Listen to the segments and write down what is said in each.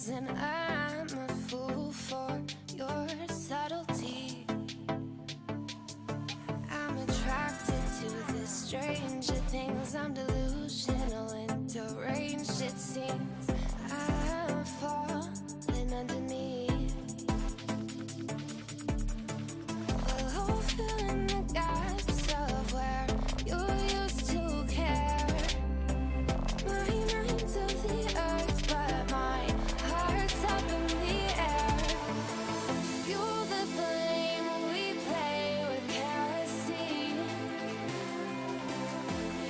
things, and I'm a fool for your subtlety. I'm attracted to the stranger things. I'm delusional and deranged, it seems. I'm falling underneath. Oh, filling the gaps of where you used to care. My mind's of the earth, but my heart's up in the air. Fuel the flame, we play with kerosene.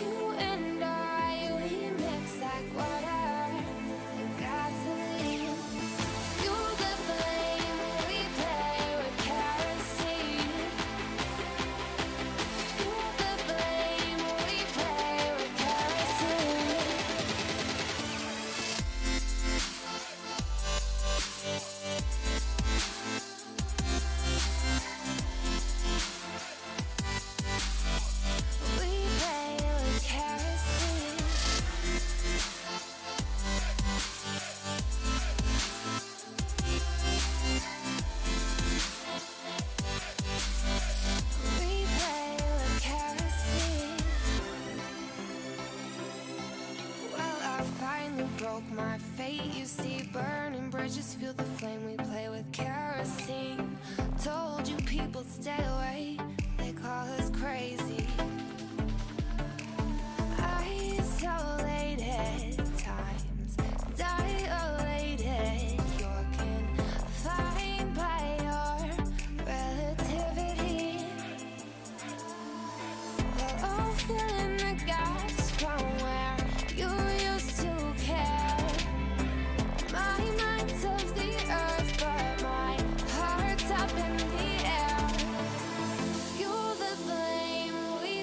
You and I, we mix like water and gasoline. Fuel the flame, we play with kerosene. Fuel the flame, we play with kerosene. We play with kerosene. We play with kerosene. Well, I finally broke my fate. You see, burning bridges, feel the flame. We play with kerosene. Told you people stay away. They call us crazy. Isolated times, dilated. You're confined by your relativity. Oh, filling the gaps from where you used to care. My mind's of the earth, but my heart's up in the air. Fuel the flame, we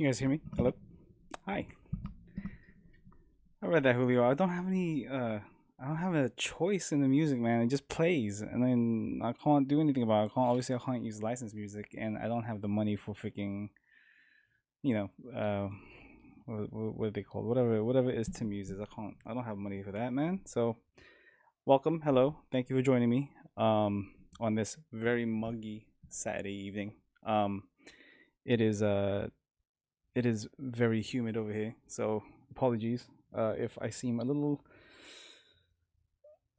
You guys hear me? Hello? Hi. I read that, Julio. I don't have a choice in the music, man. It just plays, and then I can't do anything about it. Obviously, I can't use licensed music, and I don't have the money for freaking, you know, what are they called? Whatever it is Tim uses. I don't have money for that, man. So, welcome. Hello. Thank you for joining me, on this very muggy Saturday evening. It is, it is very humid over here, so apologies if I seem a little.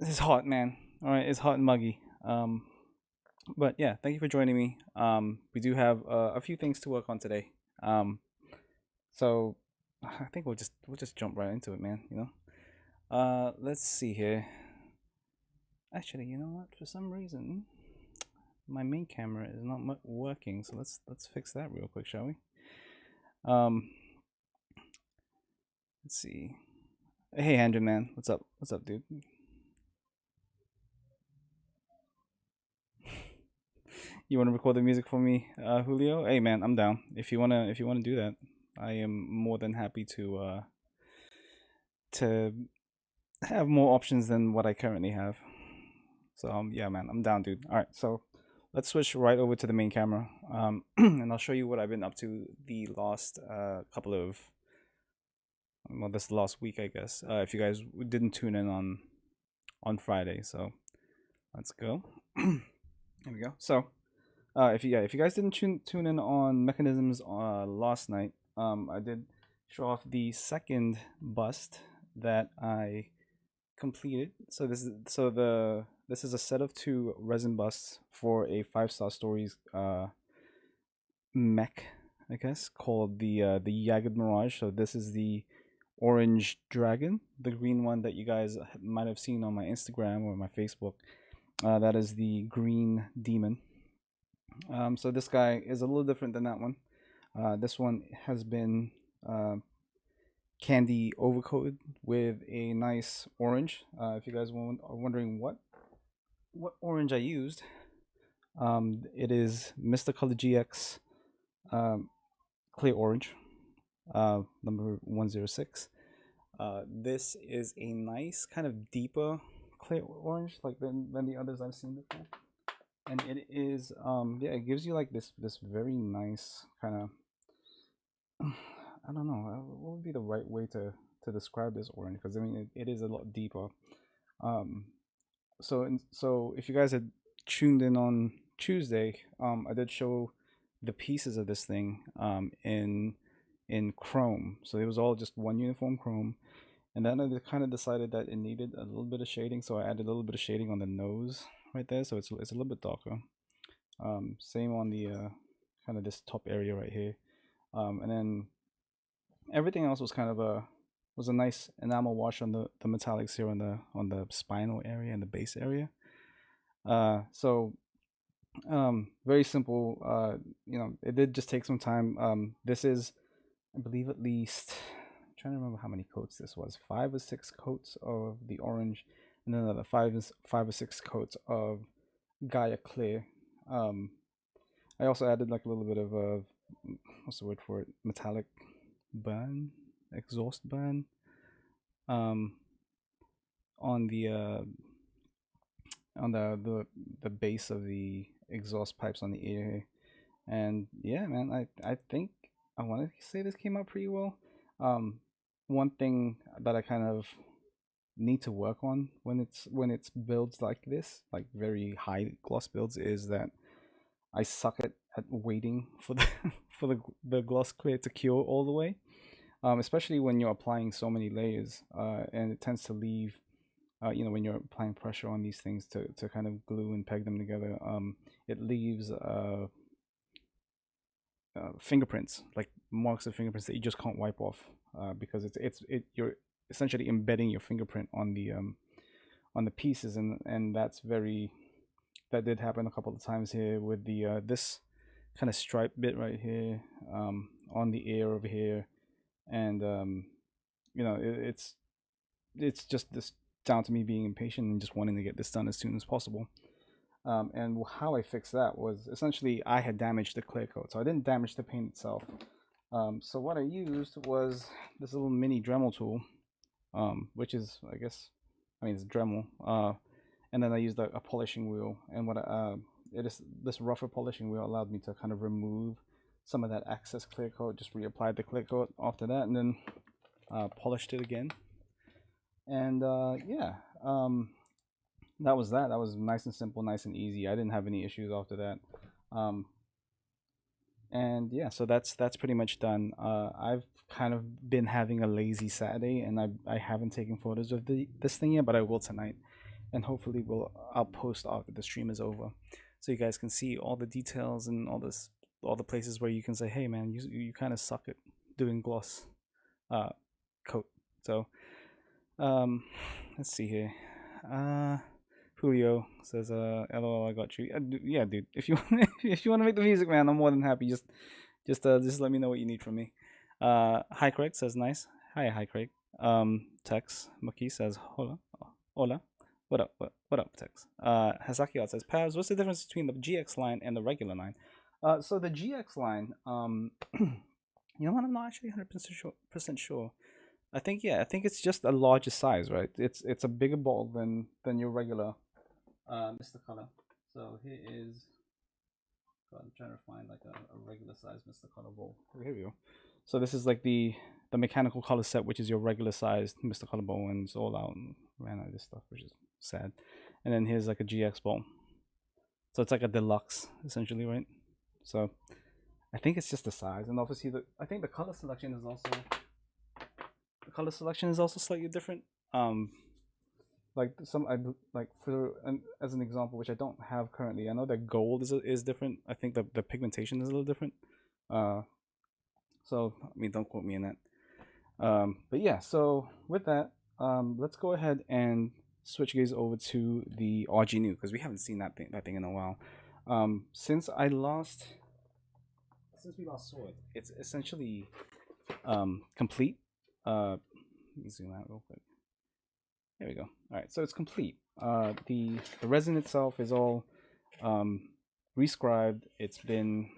It's hot, man. All right, it's hot and muggy. But yeah, thank you for joining me. We do have a few things to work on today. So I think we'll just jump right into it, man. Let's see here. Actually, you know what? For some reason, my main camera is not working. So let's fix that real quick, shall we? Um, let's see. Hey, Andrew, man, what's up? What's up, dude? You want to record the music for me, Julio? Hey, man, I'm down. If you wanna do that, I am more than happy to have more options than what I currently have. So yeah, man, I'm down, dude. All right, so let's switch right over to the main camera, and I'll show you what I've been up to the last couple of, well, this last week, I guess. If you guys didn't tune in on Friday, so let's go. Here we go. So if you guys didn't tune in on mechanisms last night, I did show off the second bust that I completed. So this is a set of two resin busts for a 5-star stories mech, I guess, called the Jagged Mirage. So this is the orange dragon, the green one that you guys might have seen on my Instagram or my Facebook. That is the green demon. So this guy is a little different than that one. This one has been candy overcoated with a nice orange. If you guys are wondering what orange I used, it is Mr. Color GX clear orange, number 106. This is a nice kind of deeper clear orange like than the others I've seen before. And it is yeah, it gives you like this very nice kind of I don't know what would be the right way to describe this orange, because I mean it is a lot deeper. um so if you guys had tuned in on Tuesday, I did show the pieces of this thing in chrome, so it was all just one uniform chrome. And then I kind of decided that it needed a little bit of shading, so I added a little bit of shading on the nose right there, so it's a little bit darker. Same on the kind of this top area right here, and then everything else was kind of a nice enamel wash on the metallics here on the spinal area and the base area. So very simple. It did just take some time. This is, I believe, at least, I'm trying to remember how many coats this was. 5 or 6 coats of the orange, and then another 5 or 6 coats of Gaia Clear. I also added like a little bit of what's the word for it? Metallic burn, exhaust burn, um, on the the base of the exhaust pipes on the ear. And yeah, man, I think I want to say this came out pretty well. One thing that I kind of need to work on when it's builds like this, like very high gloss builds, is that I suck at waiting for the for the gloss clear to cure all the way. Especially when you're applying so many layers, and it tends to leave, when you're applying pressure on these things to kind of glue and peg them together, it leaves fingerprints, like marks of fingerprints that you just can't wipe off, because you're essentially embedding your fingerprint on the pieces, and that did happen a couple of times here with the this kind of stripe bit right here, on the ear over here. And it's just this down to me being impatient and just wanting to get this done as soon as possible. And how I fixed that was essentially I had damaged the clear coat, so I didn't damage the paint itself. So what I used was this little mini Dremel tool, which is, I guess, I mean, it's Dremel. And then I used a polishing wheel, and it is this rougher polishing wheel allowed me to kind of remove some of that excess clear coat, just reapplied the clear coat after that, and then polished it again. And yeah, that was that. That was nice and simple, nice and easy. I didn't have any issues after that. And yeah, so that's pretty much done. I've kind of been having a lazy Saturday, and I haven't taken photos of this thing yet, but I will tonight, and hopefully I'll post after the stream is over, so you guys can see all the details and all the places where you can say, hey man, you kind of suck at doing gloss coat. So let's see here. Julio says, "LOL, I got you." Yeah, dude. If you if you want to make the music, man, I'm more than happy. Just let me know what you need from me. Hi Craig says, "Nice." Hi Craig. Tex Maki says, "Hola, hola." What up? What up, Tex? Hasaki says, "Pabz, what's the difference between the GX line and the regular line?" So the GX line, you know what? I'm not actually 100% sure. I think it's just a larger size, right? It's a bigger ball than your regular Mr. Color. So here is, God, I'm trying to find like a regular size Mr. Color bowl. Here we go. So this is like the mechanical color set, which is your regular size Mr. Color bowl, and it's all out and ran out of this stuff, which is sad. And then here's like a GX bowl. So it's like a deluxe essentially, right? So I think it's just the size, and obviously I think the color selection is also slightly different. Like as an example, which I don't have currently. I know that gold is different. I think the pigmentation is a little different. So I mean, don't quote me in that. But yeah, so with that, let's go ahead and switch gears over to the RG Nu, because we haven't seen that thing in a while. Since we last saw it, it's essentially complete. Let me zoom out real quick. There we go. All right, so it's complete. The resin itself is all rescribed. It's been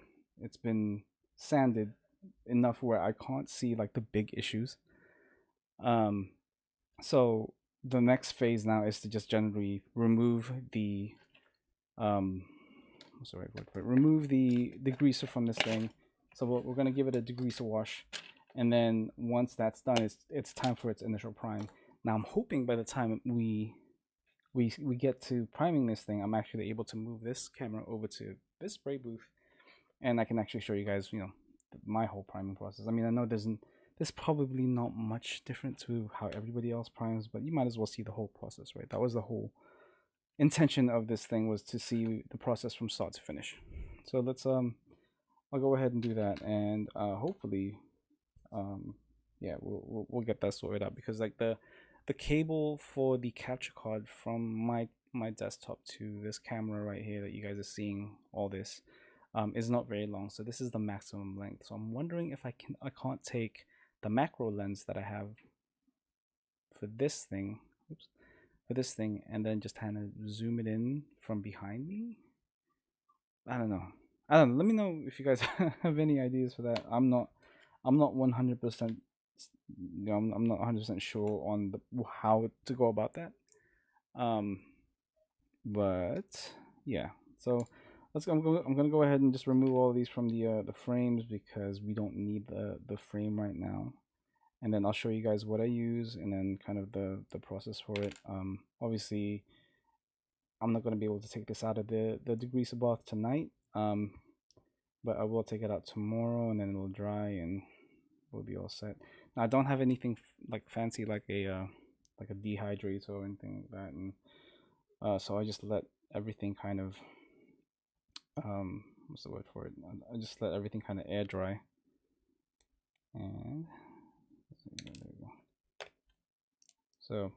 sanded enough where I can't see like the big issues. So the next phase now is to just generally remove the what's the right word for it? Remove the degreaser from this thing. So we're gonna give it a degreaser wash, and then once that's done, it's time for its initial prime. Now I'm hoping by the time we get to priming this thing, I'm actually able to move this camera over to this spray booth, and I can actually show you guys, my whole priming process. I mean, I know there's probably not much different to how everybody else primes, but you might as well see the whole process, right? That was the whole intention of this thing, was to see the process from start to finish. So let's I'll go ahead and do that, and hopefully yeah, we'll get that sorted out, because like the cable for the capture card from my desktop to this camera right here that you guys are seeing all this is not very long. So this is the maximum length. So I'm wondering if I can't take the macro lens that I have for this thing, and then just kind of zoom it in from behind me. I don't know. Let me know if you guys have any ideas for that. I'm not 100%. I'm not 100% sure on how to go about that. But yeah. So I'm gonna go ahead and just remove all of these from the frames, because we don't need the frame right now. And then I'll show you guys what I use, and then kind of the process for it. Obviously, I'm not gonna be able to take this out of the degreaser bath tonight. But I will take it out tomorrow, and then it'll dry, and we'll be all set. Now I don't have anything like fancy like a dehydrator or anything like that, and so I just let everything kind of what's the word for it? I just let everything kind of air dry, and there we go. So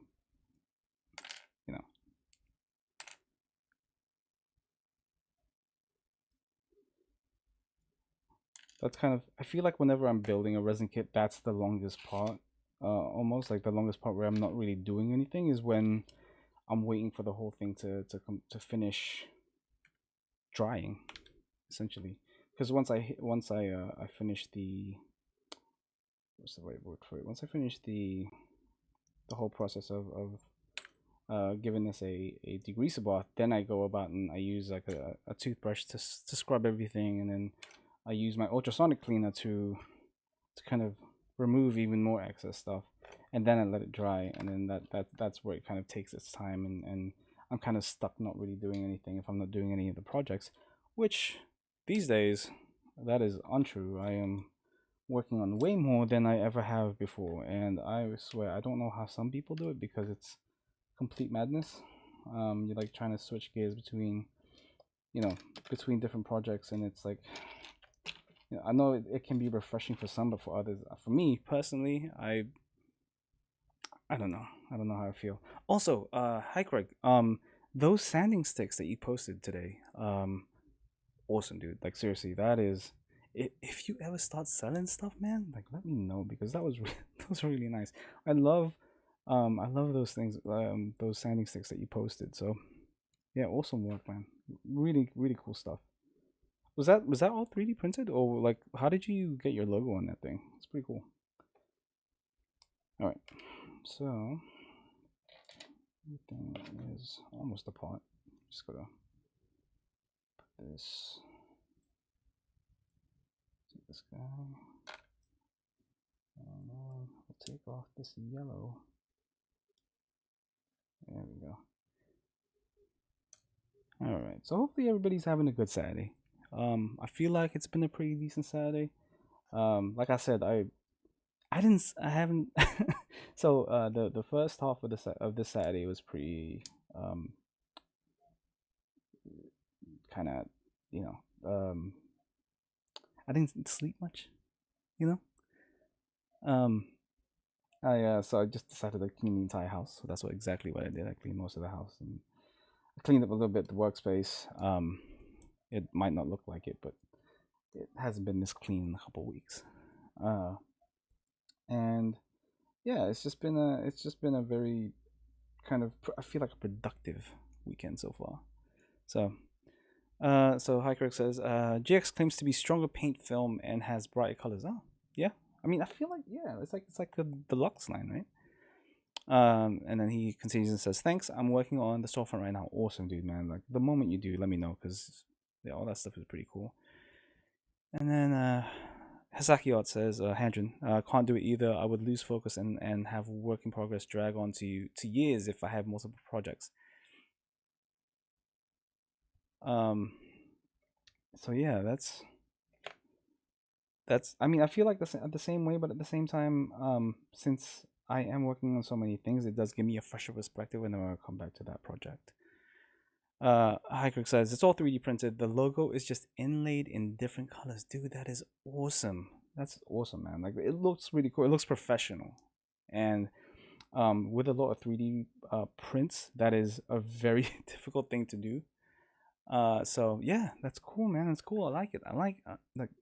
that's kind of, I feel like whenever I'm building a resin kit, that's the longest part. Almost like the longest part where I'm not really doing anything is when I'm waiting for the whole thing to finish drying, essentially. Because once I finish the what's the right word for it? Once I finish the whole process of giving this a degreaser bath, then I go about and I use like a toothbrush to scrub everything, and then I use my ultrasonic cleaner to kind of remove even more excess stuff, and then I let it dry, and then that's where it kind of takes its time, and I'm kind of stuck not really doing anything if I'm not doing any of the projects, which these days that is untrue. I am working on way more than I ever have before, and I swear I don't know how some people do it, because it's complete madness. You're like trying to switch gears between, you know, between different projects, and it's like, you know, I know it can be refreshing for some, but for others, for me personally, I don't know. I don't know how I feel. Also, hi Craig. Those sanding sticks that you posted today, awesome, dude. Like seriously, that is. If you ever start selling stuff, man, like let me know, because that was that was really nice. I love those things, those sanding sticks that you posted. So yeah, awesome work, man. Really, really cool stuff. Was that all 3D printed, or like how did you get your logo on that thing? It's pretty cool. All right, so everything is almost apart. Just gotta put this. Take this guy, and then we'll take off this yellow. There we go. All right, so hopefully everybody's having a good Saturday. I feel like it's been a pretty decent Saturday. Like I said, I haven't. So the first half of this Saturday was pretty kind of, you know, I didn't sleep much, you know. Um, so I just decided to clean the entire house. So that's exactly what I did. I cleaned most of the house, and I cleaned up a little bit the workspace. It might not look like it, but it hasn't been this clean in a couple weeks. And yeah, it's just been a very kind of, I feel like, a productive weekend so far. So so Hiker says GX claims to be stronger paint film and has brighter colors. Oh yeah, I mean I feel like, yeah, it's like the deluxe line, right? And then he continues and says, "Thanks, I'm working on the storefront right now." Awesome, dude, man. Like the moment you do, let me know, because yeah, all that stuff is pretty cool. And then Hasaki Art says, Handrin, can't do it either. I would lose focus and have work in progress drag on to years if I have multiple projects. So yeah, that's I mean I feel like the same way, but at the same time, since I am working on so many things, it does give me a fresher perspective whenever I come back to that project. Hiker says it's all 3D printed. The logo is just inlaid in different colors. Dude, that is awesome. That's awesome, man. Like it looks really cool. It looks professional, and with a lot of 3D prints, that is a very difficult thing to do. So yeah, that's cool, man. That's cool. I like it. I like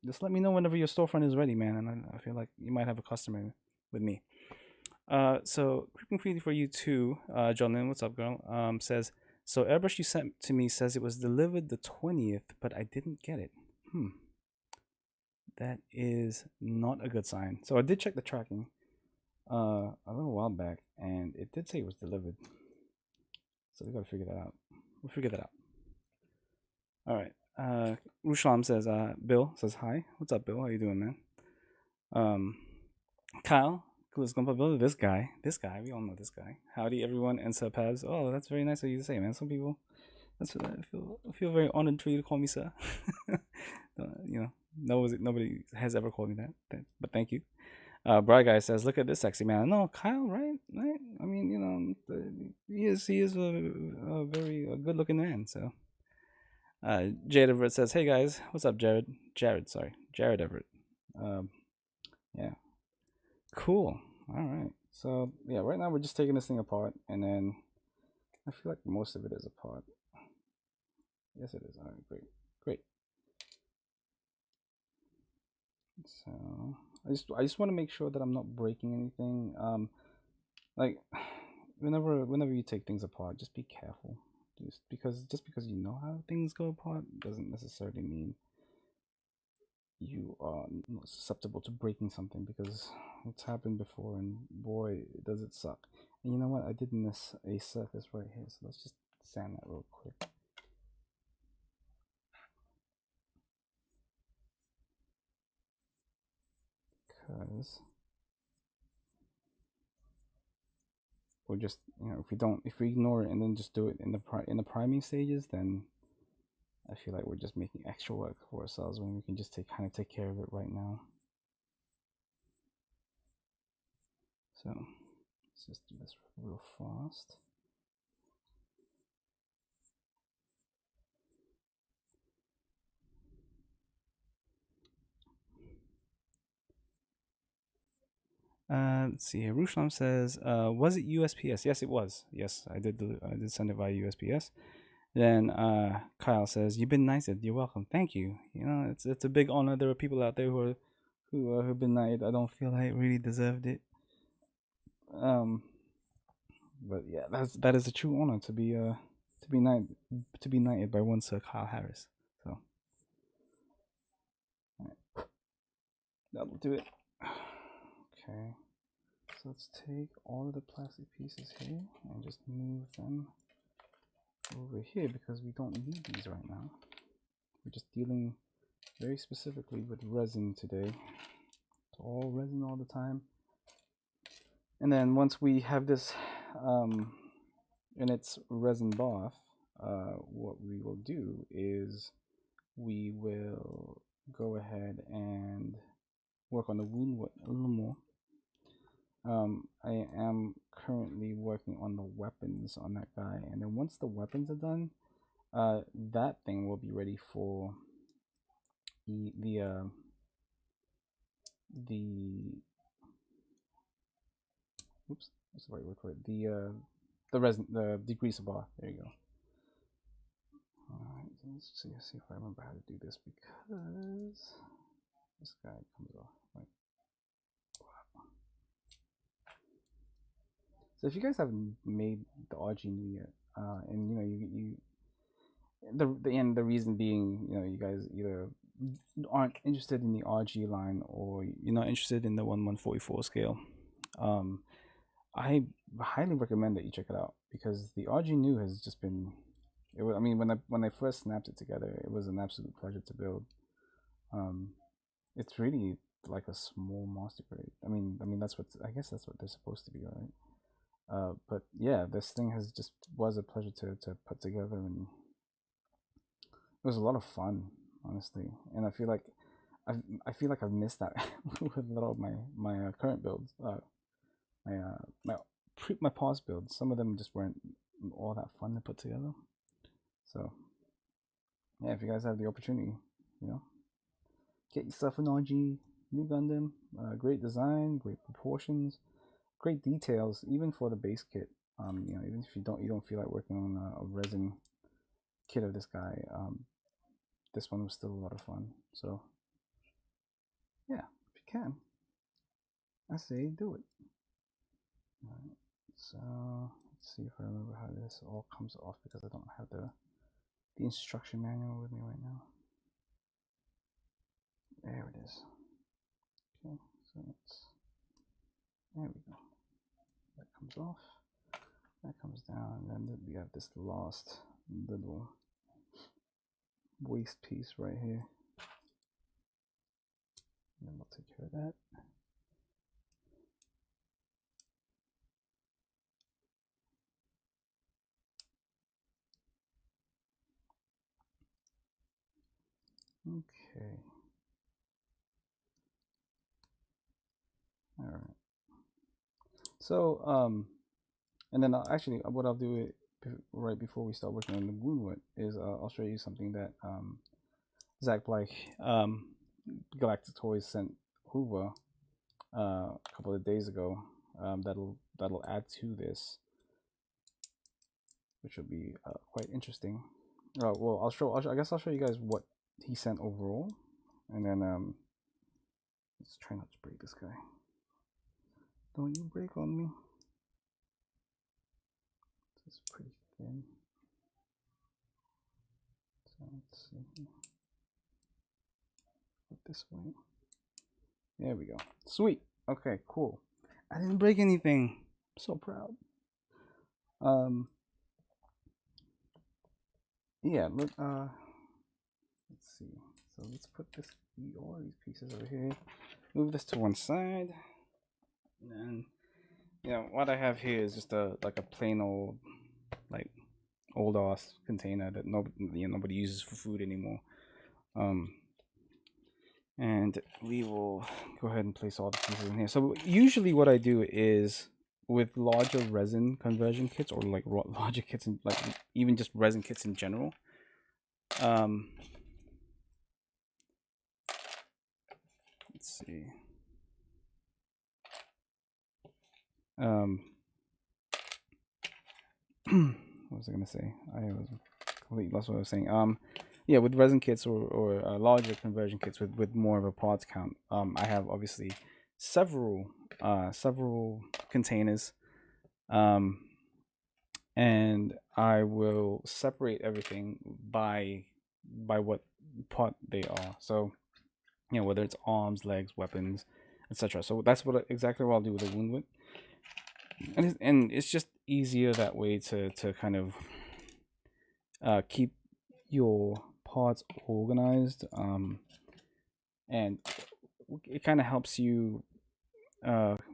just let me know whenever your storefront is ready, man. And I feel like you might have a customer with me. So creeping freely for you too, John Lynn. What's up, girl? Says, so airbrush you sent to me says it was delivered the 20th, but I didn't get it. That is not a good sign. So I did check the tracking a little while back, and it did say it was delivered. So we gotta figure that out. We'll figure that out. All right. Rushlam says, Bill says hi. What's up, Bill? How you doing, man? Kyle, Clueless Gunpla Bill, this guy, we all know this guy. Howdy, everyone, and Sir Pabz. Oh, that's very nice of you to say, man. Some people, I feel very honored for you to call me sir. You know, nobody has ever called me that, but thank you. Bry Guy says, look at this sexy man. No, Kyle, right? I mean, you know, he is a very good looking man, so. Jared Everett says, "Hey guys, what's up, Jared? Jared Everett. Yeah, cool. All right. So yeah, right now we're just taking this thing apart, and then I feel like most of it is apart. Yes, it is. All right, great. So I just want to make sure that I'm not breaking anything. Like whenever you take things apart, just be careful. Just because you know how things go apart doesn't necessarily mean you are not susceptible to breaking something, because it's happened before and boy does it suck. And you know what, I did miss a surface right here, so let's just sand that real quick. Because we're just, you know, if we ignore it and then just do it in the priming stages, then I feel like we're just making extra work for ourselves when we can just kind of take care of it right now. So let's just do this real fast. Let's see here. Ruslam says, "Was it USPS?" Yes, it was. Yes, I did send it via USPS. Then Kyle says, "You've been knighted. You're welcome. Thank you. You know, it's a big honor. There are people out there who've been knighted. I don't feel I really deserved it. But yeah, that is a true honor to be knighted by one Sir Kyle Harris. So right. That'll do it. Okay, so let's take all of the plastic pieces here and just move them over here, because we don't need these right now. We're just dealing very specifically with resin today. It's all resin all the time. And then once we have this in its resin bath, what we will do is we will go ahead and work on the Woundwort a little more. I am currently working on the weapons on that guy, and then once the weapons are done, that thing will be ready for the oops, what's the right word for it? The resin, the degreaser bar. There you go. Alright, let's see if I remember how to do this, because this guy comes off. Right. So if you guys haven't made the RG Nu yet, and you know the reason being, you know, you guys either aren't interested in the RG line or you're not interested in the 1/144 scale, I highly recommend that you check it out, because the RG Nu has just been, I mean, when I first snapped it together, it was an absolute pleasure to build. It's really like a small master grade. I mean I guess that's what they're supposed to be, right? But yeah, this thing was a pleasure to put together, and it was a lot of fun, honestly. And I feel like I've missed that with a lot of my current builds. My Pabz builds. Some of them just weren't all that fun to put together. So yeah, if you guys have the opportunity, you know, get yourself an RG Nu Gundam. Great design, great proportions, great details, even for the base kit. You know, even if you don't feel like working on a resin kit of this guy, this one was still a lot of fun. So yeah, if you can, I say do it. Alright, so let's see if I remember how this all comes off, because I don't have the instruction manual with me right now. There it is. Okay, so there we go. That comes off. That comes down, and then we have this last little waste piece right here. And then we'll take care of that. Okay. All right. So and then actually what I'll do right before we start working on the Woundwort is I'll show you something that Zach Blake, Galactic Toys, sent Hoover a couple of days ago. That'll add to this, which will be quite interesting. Well, I guess I'll show you guys what he sent overall, and then let's try not to break this guy. Don't you break on me. This is pretty thin. So let's see. Put this way. There we go. Sweet. Okay, cool. I didn't break anything. I'm so proud. Yeah, let's see. So let's put all these pieces over here. Move this to one side. And what I have here is just like a plain old old ass container that nobody uses for food anymore. And we will go ahead and place all the pieces in here. So usually what I do is with larger resin conversion kits, or like larger kits, and like even just resin kits in general, let's see. What was I gonna say? I was completely lost what I was saying. Yeah, with resin kits or larger conversion kits with more of a parts count, I have obviously several containers, and I will separate everything by what part they are. So whether it's arms, legs, weapons, etc. So that's exactly what I'll do with the Woundwort. And it's just easier that way to kind of keep your parts organized, and it kind of helps you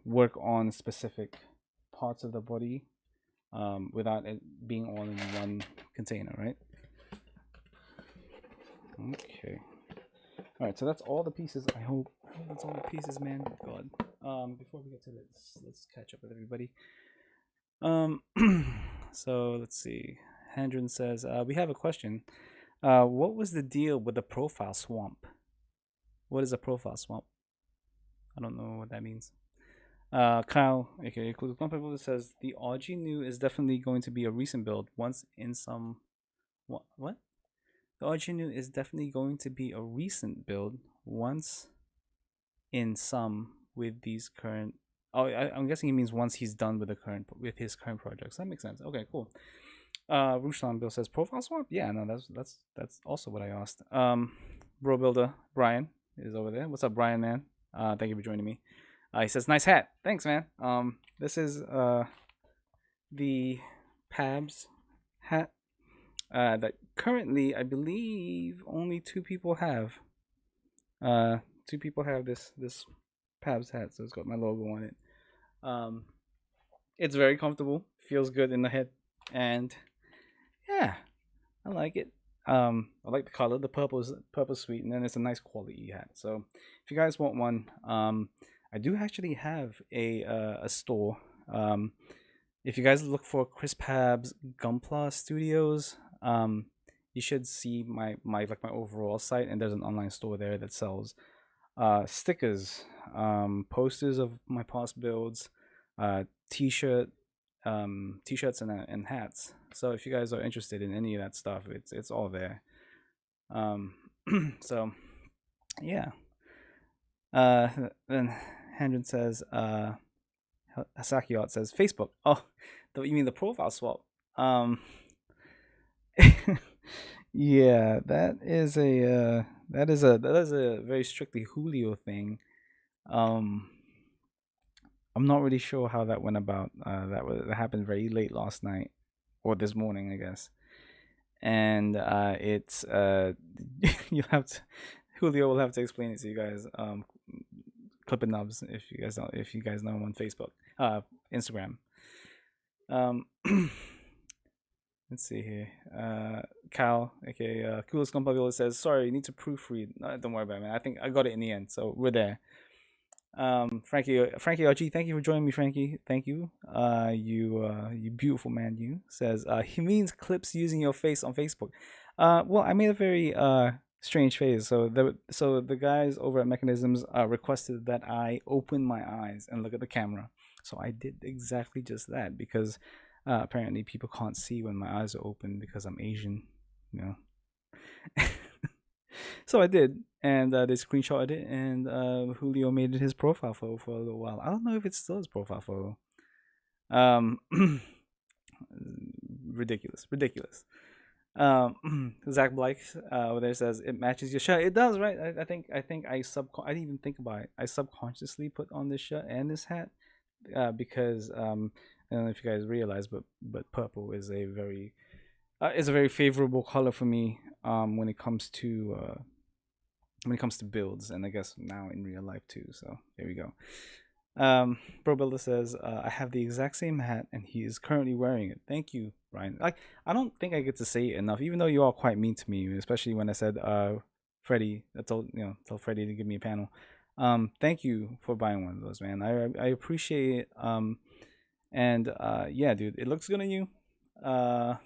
work on specific parts of the body without it being all in one container, right? Okay. All right, so that's all the pieces. I hope that's all the pieces, man. God. Before we get to this, let's catch up with everybody. So let's see. Hendren says, we have a question. What was the deal with the profile swamp? What is a profile swamp? I don't know what that means. Kyle, aka Gunpla, says the RG Nu is definitely going to be a recent build once in some. What? The RG Nu is definitely going to be a recent build once in some with these current. Oh, I'm guessing he means once he's done with his current projects. That makes sense. Okay, cool. Ruslan Bill says profile swap. Yeah, no, that's also what I asked. Bro Builder Brian is over there. What's up, Brian, man? Thank you for joining me. He says nice hat. Thanks, man. This is the Pabz hat that currently I believe only two people have. Two people have this Pabz hat, so it's got my logo on it. It's very comfortable, feels good in the head, and yeah, I like it. I like the color. The purple's sweet, and then it's a nice quality hat. So if you guys want one, I do actually have a store. If you guys look for Chris Pabz Gunpla Studios, you should see my overall site, and there's an online store there that sells stickers, posters of my past builds, t-shirts and hats. So if you guys are interested in any of that stuff, it's all there. So yeah. Then Hendren says, Hasaki Art says Facebook. Oh, you mean the profile swap? Yeah, that is a very strictly Julio thing. I'm not really sure how that went about. That happened very late last night or this morning, I guess. And it's you have to Julio will have to explain it to you guys. Clipping Nubs, if you guys know him on Facebook, Instagram. Let's see here. Cal, aka Coolest Gunpla, says, sorry, you need to proofread. No, don't worry about it, man. I think I got it in the end, so we're there. Frankie RG, thank you for joining me, Frankie. Thank you. You beautiful man. You says he means clips using your face on Facebook. Well, I made a very strange face. So the guys over at Mechanisms requested that I open my eyes and look at the camera. So I did exactly just that because apparently people can't see when my eyes are open because I'm Asian, you know. So I did, and they screenshotted it, and Julio made it his profile photo for a little while. I don't know if it's still his profile photo. Ridiculous. Zach Blake over there says it matches your shirt. It does, right? I think I didn't even think about it. I subconsciously put on this shirt and this hat because I don't know if you guys realize, but purple is a very favorable color for me when it comes to builds, and I guess now in real life too. So there we go. Bro Builder says, I have the exact same hat and he is currently wearing it. Thank you, Ryan. Like, I don't think I get to say it enough, even though you all quite mean to me, especially when I said, Freddie, tell Freddie to give me a panel. Thank you for buying one of those, man. I appreciate it. And yeah, dude, it looks good on you. And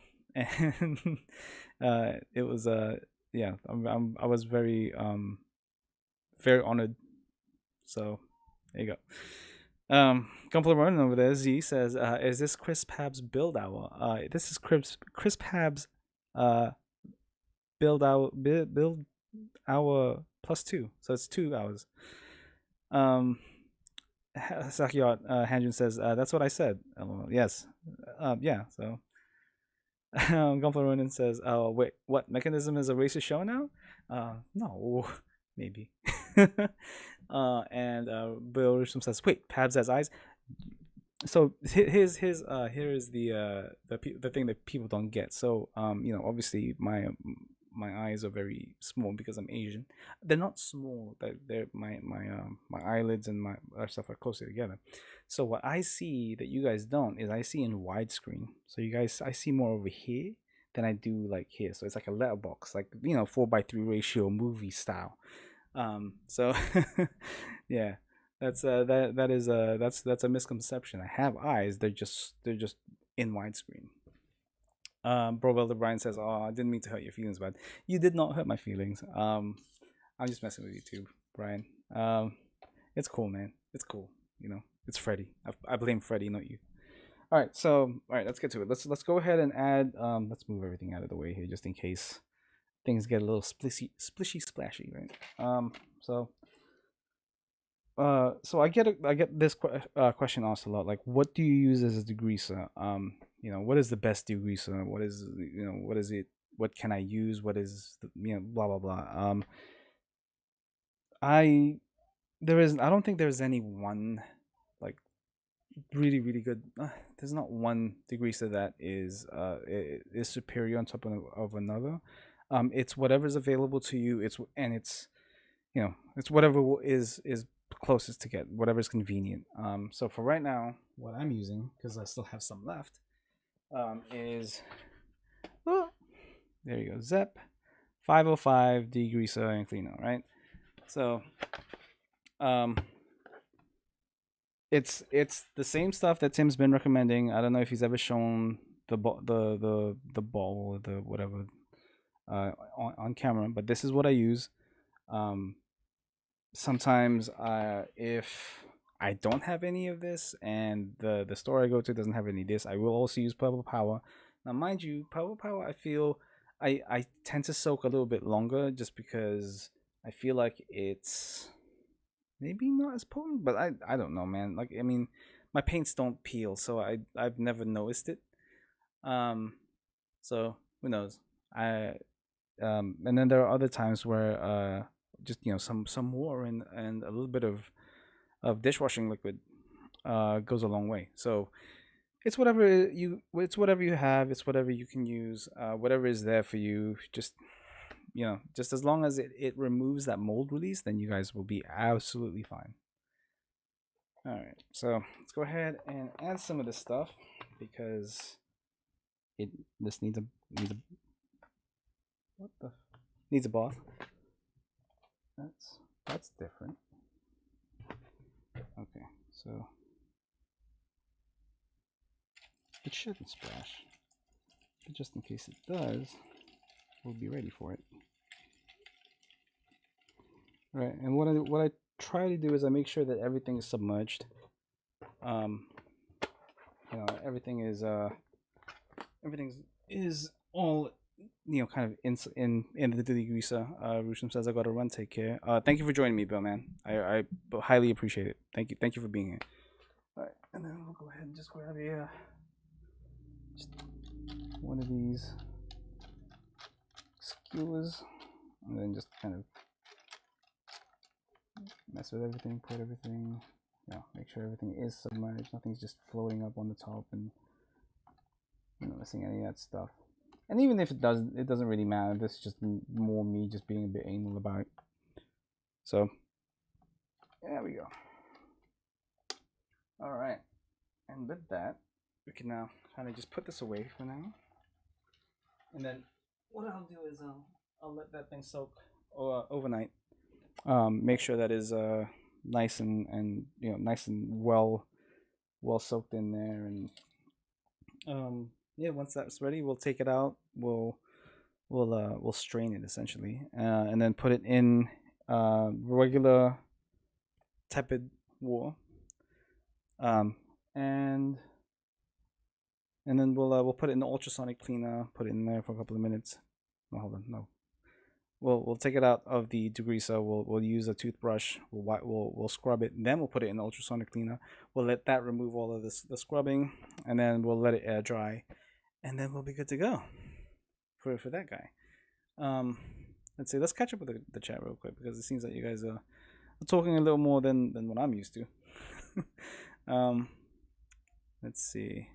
it was yeah, I was very honored. So there you go. Gunpla running over there. Z says, "Is this Chris Pabz build hour? This is Chris Pabz, build hour +2, so it's 2 hours." Sakiyot Hanjun says, "That's what I said." Yes, yeah. So, Gunpla Ronin says, "Oh wait, what mechanism is a racist show now?" No, maybe. And Bill Rusham says, "Wait, Pabz has eyes." So here is the thing that people don't get. So obviously my eyes are very small because I'm Asian. They're not small. They're my eyelids and my stuff are closer together. So what I see that you guys don't is I see in widescreen. So I see more over here than I do like here. So it's like a letterbox, like 4:3 ratio movie style. So yeah, that's a misconception. I have eyes. They're just in widescreen. Bro Welder Brian says, "Oh, I didn't mean to hurt your feelings, but you did not hurt my feelings. I'm just messing with you too, Brian. It's cool, man. It's cool. It's Freddy. I blame Freddy, not you. All right, let's get to it. Let's go ahead and add. Let's move everything out of the way here, just in case things get a little splishy, splashy, right? So I get this question asked a lot. Like, what do you use as a degreaser? What is the best degreaser? What is it? What can I use? What is blah blah blah. I don't think there's any one like really really good. There's not one degreaser that is superior on top of another. It's whatever's available to you. It's whatever is closest to get, whatever's convenient. So for right now, what I'm using, because I still have some left, is there you go, Zep 505 degreaser and cleaner, right? So it's the same stuff that Tim's been recommending. I don't know if he's ever shown the ball or the whatever on camera, but this is what I use. Sometimes if I don't have any of this and the store I go to doesn't have any of this, I will also use Purple Power. Now mind you, Purple Power, I feel I tend to soak a little bit longer just because I feel like it's maybe not as potent, but I don't know, man. Like, I mean, my paints don't peel, so I've never noticed it. So who knows? And then there are other times where just some water and a little bit of dishwashing liquid goes a long way. So it's whatever you have, it's whatever you can use, whatever is there for you. Just as long as it removes that mold release, then you guys will be absolutely fine. All right, so let's go ahead and add some of this stuff because this needs a what the needs a bath. That's different. Okay, so it shouldn't splash, but just in case it does, we'll be ready for it. Right, and what I try to do is I make sure that everything is submerged. Everything is all kind of in the degreaser. Rusham says I gotta run. Take care. Thank you for joining me, Bill, man. I highly appreciate it. Thank you for being here. All right, and then we'll go ahead and just grab just one of these skewers, and then just kind of mess with everything, put everything, you know, make sure everything is submerged, nothing's just floating up on the top and, you know, missing any of that stuff. And even if it doesn't really matter. This is just more me just being a bit anal about it. So there we go. All right, and with that, we can now kind of just put this away for now. And then what I'll do is I'll let that thing soak overnight. Make sure that is nice and you know, nice and well soaked in there. And yeah, once that's ready, we'll take it out. We'll strain it essentially, and then put it in regular tepid water. And then we'll put it in the ultrasonic cleaner. Put it in there for a couple of minutes. Oh, hold on, no. We'll take it out of the degreaser. We'll use a toothbrush. We'll scrub it. And then we'll put it in the ultrasonic cleaner. We'll let that remove all of the scrubbing, and then we'll let it air dry, and then we'll be good to go for that guy. Let's see. Let's catch up with the chat real quick, because it seems like you guys are talking a little more than what I'm used to. Let's see.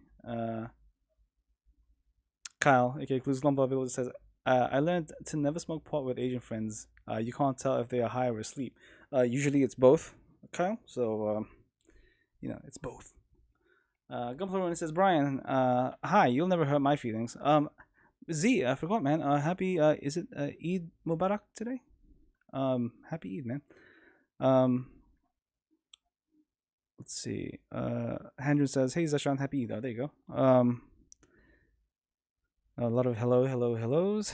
Kyle, aka Clues Gunpla Village, says, I learned to never smoke pot with Asian friends. You can't tell if they are high or asleep. Usually it's both, Kyle. So, you know, it's both. Gunpla says, Brian, hi, you'll never hurt my feelings. Z, I forgot, man. Happy, is it Eid Mubarak today? Happy Eid, man. Let's see. Handren says, hey, Zashan, happy Eid. Oh, there you go. A lot of hellos.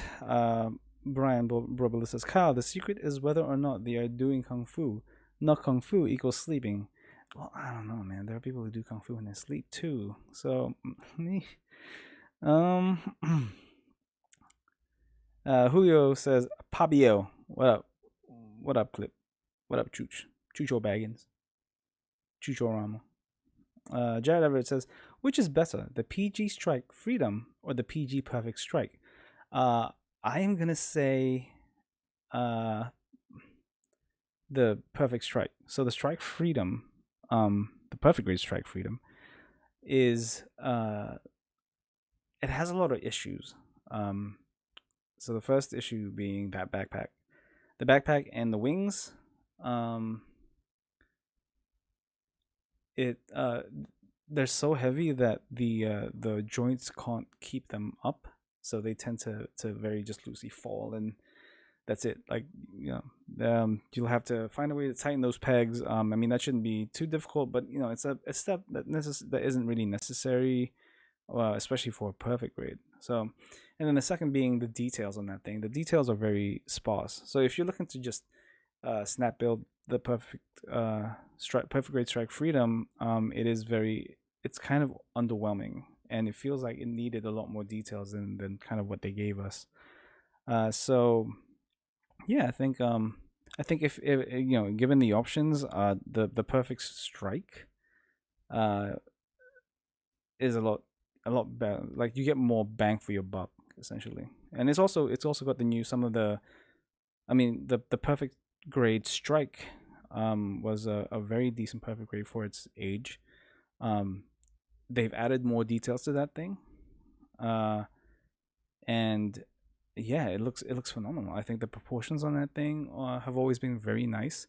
Brian Brobel says, Kyle, the secret is whether or not they are doing kung fu. Not kung fu equals sleeping. Well, I don't know, man. There are people who do kung fu when they sleep too. So, Julio says, Pabio, what up? What up, Clip? What up, Chooch? Chucho Baggins. Chucho Rama. Jared Everett says, which is better, the PG Strike Freedom or the PG Perfect Strike? I am gonna say the Perfect Strike. So the Strike Freedom, the Perfect Grade Strike Freedom, is it has a lot of issues. So the first issue being that backpack, the backpack and the wings. They're so heavy that the joints can't keep them up, so they tend to very just loosely fall, and that's it. Like, you know, you'll have to find a way to tighten those pegs. I mean, that shouldn't be too difficult, but you know, it's a step that isn't really necessary, especially for a perfect grade. So, and then the second being the details on that thing. The details are very sparse. So if you're looking to just snap build the perfect grade Strike Freedom, it's kind of underwhelming, and it feels like it needed a lot more details than kind of what they gave us. So yeah, I think if you know, given the options, the Perfect Strike is a lot better. Like, you get more bang for your buck essentially, and it's also got the new the Perfect Grade Strike was a very decent perfect grade for its age. They've added more details to that thing, and yeah, it looks phenomenal. I think the proportions on that thing have always been very nice.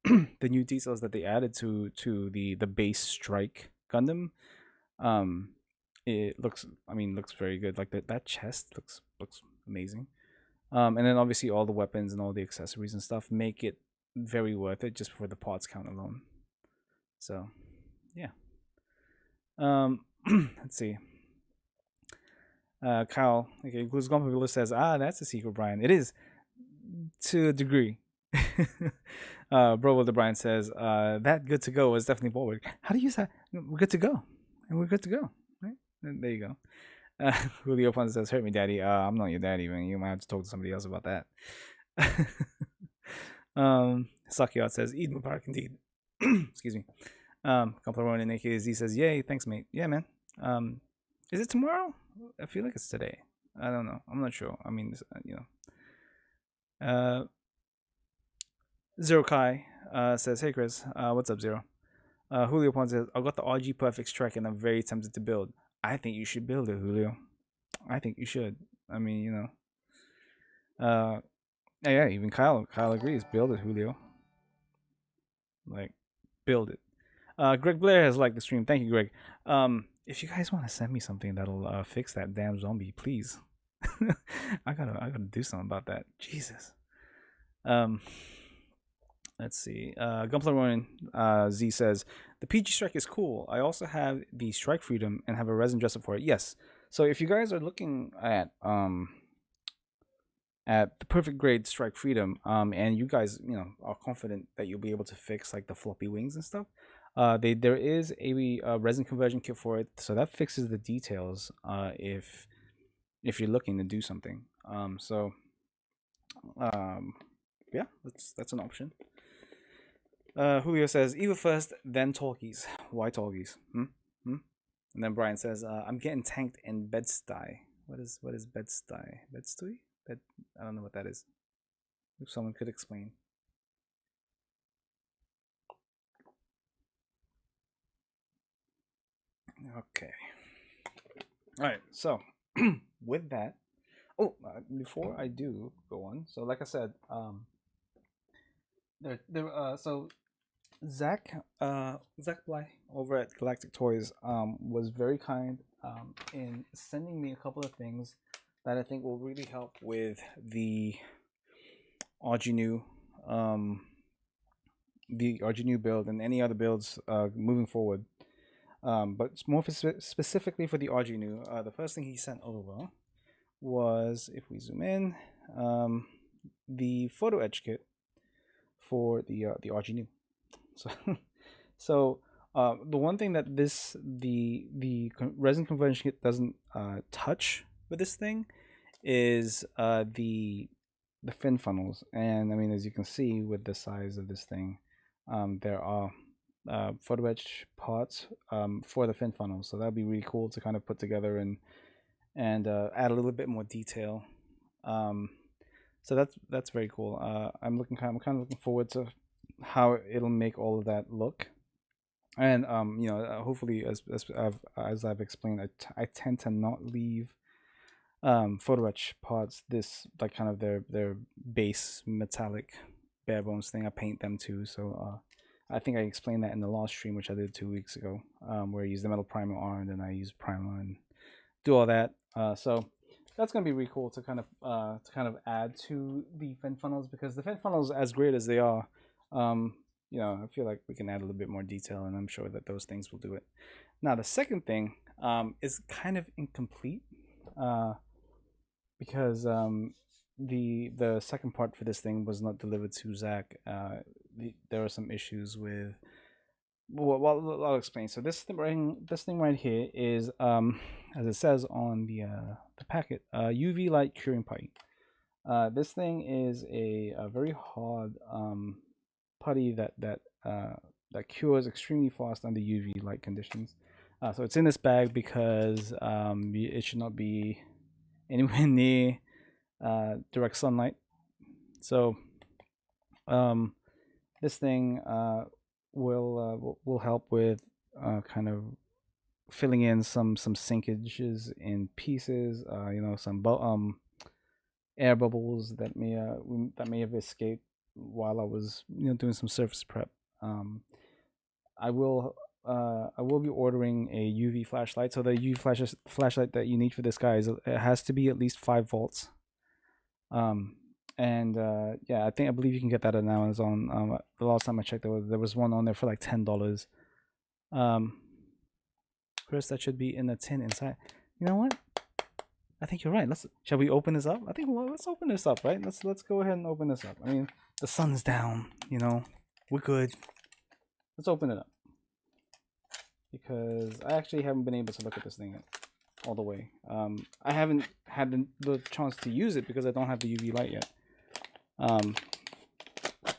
The new details that they added to the base Strike Gundam, it looks very good. Like that chest looks amazing. And then obviously all the weapons and all the accessories and stuff make it very worth it just for the parts count alone. So yeah. Let's see. Kyle, okay, Who's Gone says, that's a secret, Brian. It is to a degree. Bro with the Brian says, that good to go is definitely forward. How do you use that? We're good to go. And we're good to go. Right? There you go. Julio Ponce says, hurt me, daddy. I'm not your daddy, man. You might have to talk to somebody else about that. Sakyot says, Eid Mubarak indeed. Excuse me. Compliment in AKZ says, yay, thanks, mate. Yeah, man. Is it tomorrow? I feel like it's today. I don't know. I'm not sure. I mean, you know, Zero Kai says, "Hey Chris, what's up, Zero?" Julio Ponce says, "I got the RG Perfect Strike and I'm very tempted to build. I think you should build it, Julio. I think you should. I mean, you know, yeah, even Kyle agrees. Build it, Julio. Like, build it." Greg Blair has liked the stream. Thank you, Greg. If you guys want to send me something that'll fix that damn zombie, please. I gotta do something about that. Jesus. Um, let's see. Gunpla Ronin Z says the PG strike is cool. I also have the strike freedom and have a resin dresser for it. Yes. So if you guys are looking at the perfect grade strike freedom, and you guys, you know, are confident that you'll be able to fix like the floppy wings and stuff, there is a resin conversion kit for it, so that fixes the details. If you're looking to do something, so yeah, that's an option. Julio says Eva first, then talkies. Why talkies? Hmm? And then Brian says, I'm getting tanked in Bed-Stuy. What is Bed-Stuy? Bed-Stuy? I don't know what that is. If someone could explain. Okay. All right. So with that, before I do go on, so like I said, so Zach Bly over at Galactic Toys was very kind in sending me a couple of things that I think will really help with the RG Nu build and any other builds moving forward. But more specifically for the RG Nu, the first thing he sent over was, if we zoom in, the photo etch kit for the RG Nu. So, the one thing that the resin conversion kit doesn't touch with this thing is the fin funnels. And I mean, as you can see with the size of this thing, there are photo etch parts for the fin funnels. So that'd be really cool to kind of put together and add a little bit more detail. So that's very cool. I'm kind of looking forward to how it'll make all of that look. And you know, hopefully, as I've explained, I tend to not leave photo etch parts this like kind of their base metallic bare bones thing. I paint them too. So I think I explained that in the last stream, which I did 2 weeks ago, where I use the metal primer R and then I use primer and do all that. So that's gonna be really cool to kind of add to the fin funnels, because the fin funnels, as great as they are, you know, I feel like we can add a little bit more detail, and I'm sure that those things will do it. Now, the second thing is kind of incomplete, because the second part for this thing was not delivered to Zach. There are some issues with. Well, I'll explain. So this thing right here is, as it says on the packet, UV light curing putty. This thing is a very hard putty that cures extremely fast under UV light conditions. So it's in this bag because it should not be anywhere near direct sunlight. So this thing will help with kind of filling in some sinkages in pieces. You know, some air bubbles that may have escaped while I was, you know, doing some surface prep. I will be ordering a UV flashlight. So the UV flashlight that you need for this guy it has to be at least 5 volts. And yeah, I believe you can get that on Amazon. The last time I checked, there was one on there for like $10. Chris, that should be in the tin inside. You know what? I think you're right. Shall we open this up? I think let's open this up, right? Let's go ahead and open this up. I mean, the sun's down, you know, we're good. Let's open it up, because I actually haven't been able to look at this thing all the way. I haven't had the chance to use it because I don't have the UV light yet.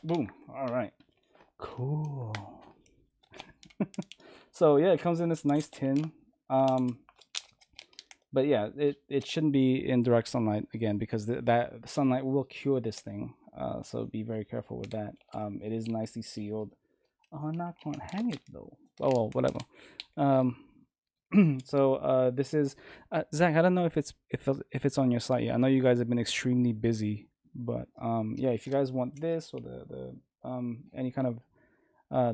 Boom. All right. Cool. So yeah, it comes in this nice tin. The but yeah, it shouldn't be in direct sunlight again, because that sunlight will cure this thing. So be very careful with that. It is nicely sealed. Oh, I'm not going to hang it though. Oh well, whatever. Um, so this is Zach. I don't know if it's on your site yet. I know you guys have been extremely busy, but yeah, if you guys want this or the any kind of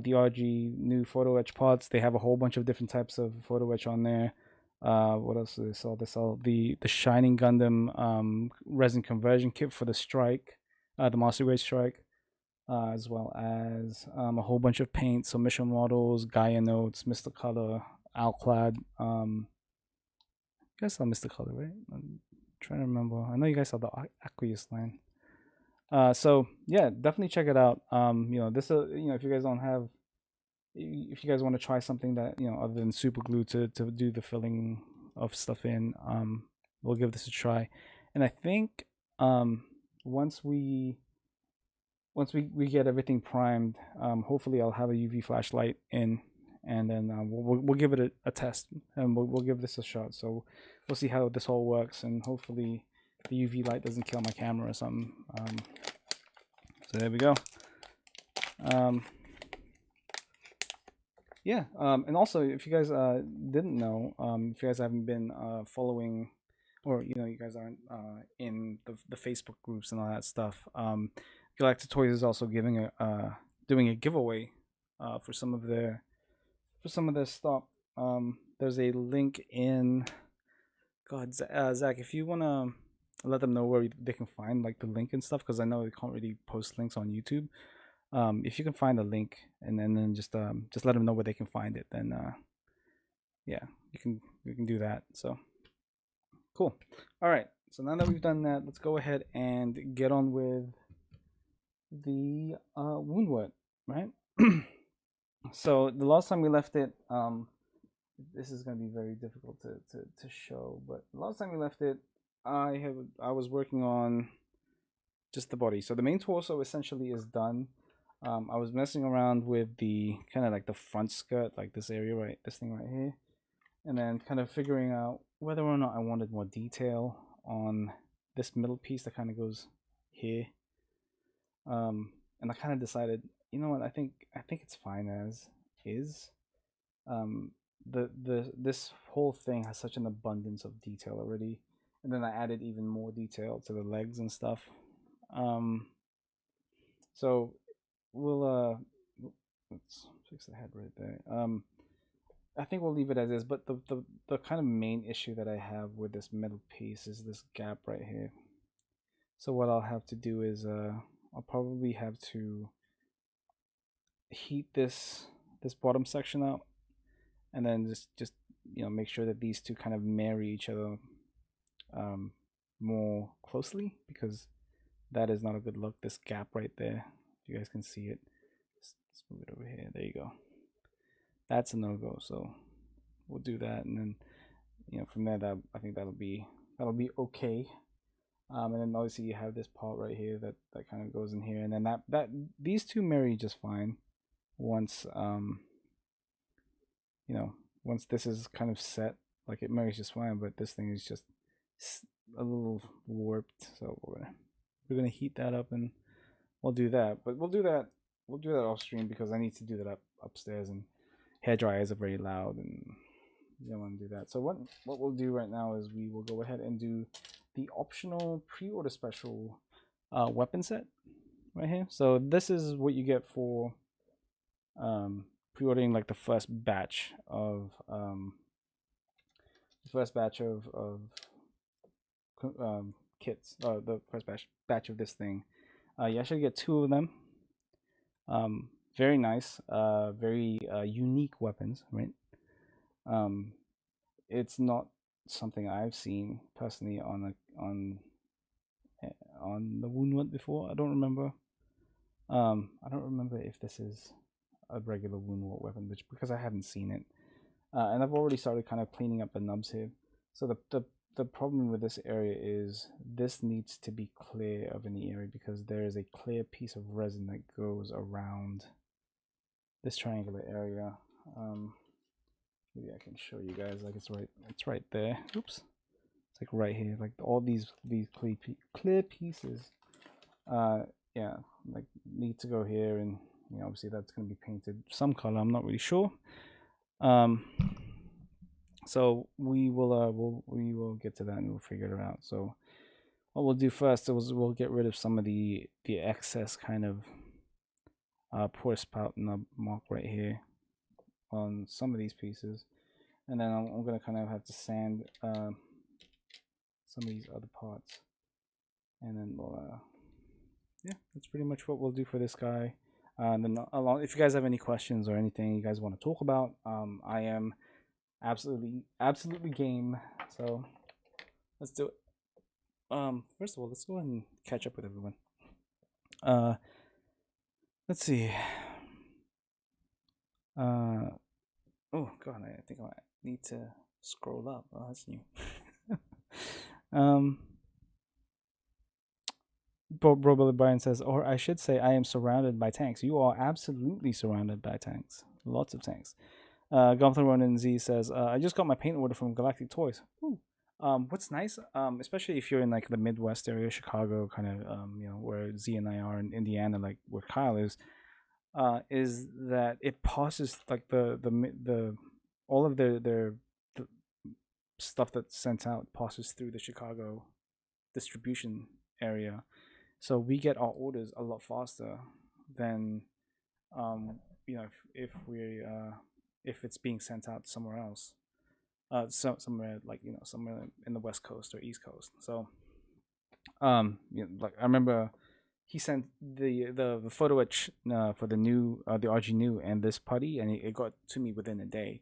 the RG Nu photo etch pots, they have a whole bunch of different types of photo etch on there. What else do they sell? They sell the Shining Gundam resin conversion kit for the Strike, the Master Grade Strike, as well as a whole bunch of paint, so mission models, Gaia notes, Mr. Color, Alclad. You guys saw Mr. Color, right? I'm trying to remember. I know you guys saw the Aqueous line. So yeah, definitely check it out. You know, this you know, if you guys don't have, if you guys want to try something that, you know, other than super glue to do the filling of stuff in, we'll give this a try. And I think once we get everything primed, hopefully I'll have a UV flashlight in, and then we'll give it a test, and we'll give this a shot. So we'll see how this all works, and hopefully the UV light doesn't kill my camera or something. So there we go. Yeah, and also, if you guys didn't know, if you guys haven't been following, or you know, you guys aren't in the Facebook groups and all that stuff, Galactic Toys is also giving a doing a giveaway for some of their stuff. There's a link in. God, Zach, if you wanna let them know where they can find like the link and stuff, because I know they can't really post links on YouTube. If you can find a link, and then just let them know where they can find it, then yeah, you can do that. So cool. All right. So now that we've done that, let's go ahead and get on with the Woundwort, right? So the last time we left it, this is going to be very difficult to show, but the last time we left it, I was working on just the body. So the main torso essentially is done. I was messing around with the kind of like the front skirt, like this area, right, this thing right here, and then kind of figuring out whether or not I wanted more detail on this middle piece that kind of goes here. And I kind of decided, you know what, I think it's fine as is. This whole thing has such an abundance of detail already, and then I added even more detail to the legs and stuff. So we'll let's fix the head right there. I think we'll leave it as is, but the kind of main issue that I have with this middle piece is this gap right here. So what I'll have to do is I'll probably have to heat this bottom section out, and then just you know, make sure that these two kind of marry each other more closely, because that is not a good look. This gap right there, you guys can see it. Let's move it over here. There you go. That's a no-go. So we'll do that, and then, you know, from there, that I think that'll be okay. And then obviously you have this part right here that kind of goes in here, and then that these two marry just fine once you know, once this is kind of set. Like, it marries just fine, but this thing is just a little warped. So we're gonna heat that up, and we'll do that. But we'll do that off stream, because I need to do that upstairs, and hair dryers are very loud, and you don't want to do that. So what we'll do right now is we will go ahead and do the optional pre-order special weapon set right here. So this is what you get for pre-ordering like the first batch of kits. The first batch of this thing. You actually get 2 of them. Very nice, very unique weapons, right? It's not something I've seen personally on the Woundwort before. I don't remember. I don't remember if this is a regular Woundwort weapon, because I haven't seen it. And I've already started kind of cleaning up the nubs here. So the problem with this area is this needs to be clear of any area, because there is a clear piece of resin that goes around this triangular area. Maybe I can show you guys, like it's right there. Oops. It's like right here, like all these clear pieces. Yeah, like need to go here, and you know, obviously that's going to be painted some color. I'm not really sure. So we will get to that and we'll figure it out. So what we'll do first is we'll get rid of some of the excess kind of pour spout and the mark right here on some of these pieces, and then I'm gonna kind of have to sand some of these other parts, and then we'll yeah, that's pretty much what we'll do for this guy. And then if you guys have any questions or anything you guys want to talk about, I am absolutely game. So let's do it. First of all, let's go ahead and catch up with everyone. Let's see. Oh god, I think I need to scroll up. Oh, that's new. Bro Billy Bryan says, or I should say, I am surrounded by tanks. You are absolutely surrounded by tanks. Lots of tanks. Gunpla Ronin Z says, I just got my paint order from Galactic Toys. Ooh. What's nice, especially if you're in like the Midwest area, Chicago, kind of, you know, where Z and I are in Indiana, like where Kyle is that it passes like the all of the stuff that's sent out passes through the Chicago distribution area, so we get our orders a lot faster than you know, if it's being sent out somewhere else, somewhere like, you know, somewhere in the West Coast or East Coast. So you know, like I remember he sent the photo etch for the new the RG Nu and this putty, and it got to me within a day.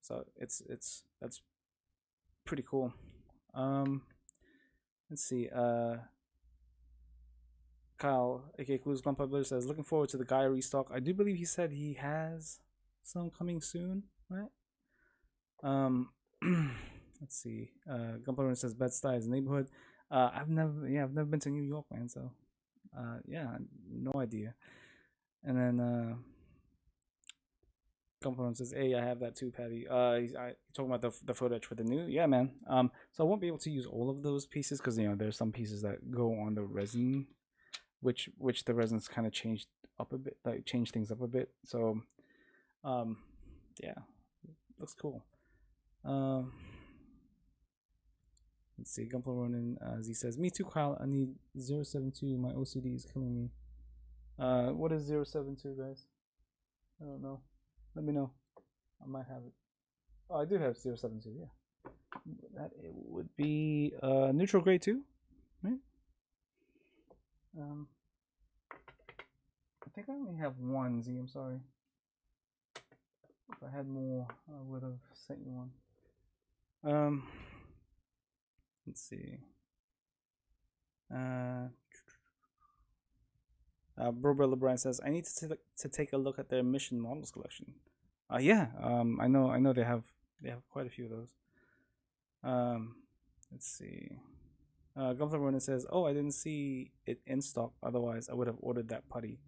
So that's pretty cool. Let's see. Kyle, aka Clues Gunpla, says, looking forward to the Gaia restock. I do believe he said he has some coming soon, right? Let's see. Gunpla says Bed-Stuy is neighborhood. I've never been to New York, man. So, yeah, no idea. And then Gunpla says, "Hey, I have that too, Patty." He's talking about the footage for the new. Yeah, man. So I won't be able to use all of those pieces because, you know, there's some pieces that go on the resin, which the resins kind of changed up a bit, like change things up a bit. So, yeah, looks cool. Let's see. Gunpla Ronin, as he says, "Me too, Kyle. I need 072. My OCD is killing me." What is 072, guys? I don't know. Let me know. I might have it. Oh, I do have 072. Yeah, that it would be neutral grade 2, right? I think I only have one Z. I'm sorry. If I had more, I would have sent you one. Let's see. Bro Brother Brian says, I need to take a look at their mission models collection. Yeah. I know they have quite a few of those. Let's see. Gunpla Ronin says, "Oh, I didn't see it in stock. Otherwise, I would have ordered that putty."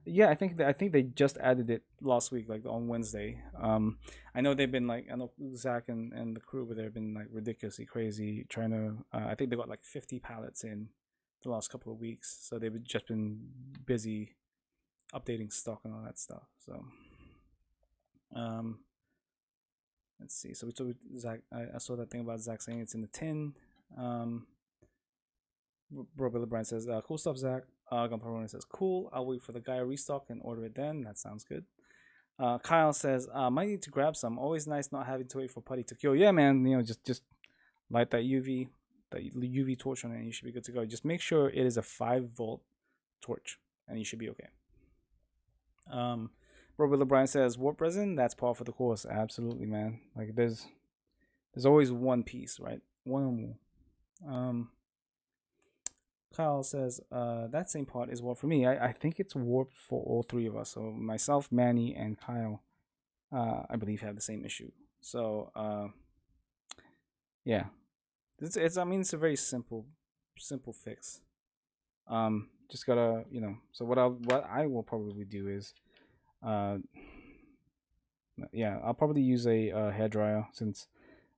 Yeah, I think they just added it last week, like on Wednesday. I know they've been like, I know Zach and the crew over there have been like ridiculously crazy trying to. I think they got like 50 pallets in the last couple of weeks, so they've just been busy updating stock and all that stuff. So, let's see. So we told Zach. I saw that thing about Zach saying it's in the tin. Bro Billy Bryan says, cool stuff, Zach. Gunpla Ronin says, cool. I'll wait for the Gaia restock and order it then. That sounds good. Kyle says, might need to grab some. Always nice not having to wait for putty to cure. Yeah, man. You know, just light that UV torch on it, and you should be good to go. Just make sure it is a 5-volt torch, and you should be okay. Bro Billy Bryan says, warp resin. That's par for the course. Absolutely, man. Like there's always one piece, right? One or more. Kyle says, that same part is warped for me. I think it's warped for all three of us. So myself, Manny, and Kyle, I believe, have the same issue. So, yeah, it's I mean, it's a very simple fix. Just gotta, you know. So what I will probably do is, yeah, I'll probably use a hair dryer since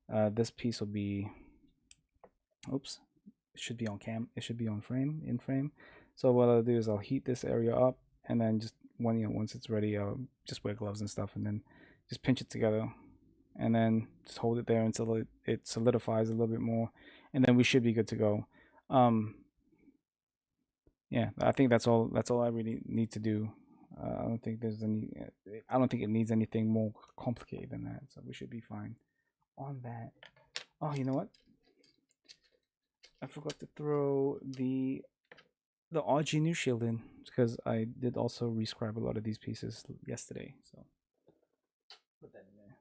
this piece will be Oops, it should be on cam. It should be on frame, in frame. So what I'll do is I'll heat this area up, and then just once it's ready, I'll just wear gloves and stuff, and then just pinch it together, and then just hold it there until it solidifies a little bit more, and then we should be good to go. Yeah, I think that's all. That's all I really need to do. I don't think there's any. I don't think it needs anything more complicated than that. So we should be fine on that. Oh, you know what? I forgot to throw the RG Nu shield in because I did also rescribe a lot of these pieces yesterday. So put that in there.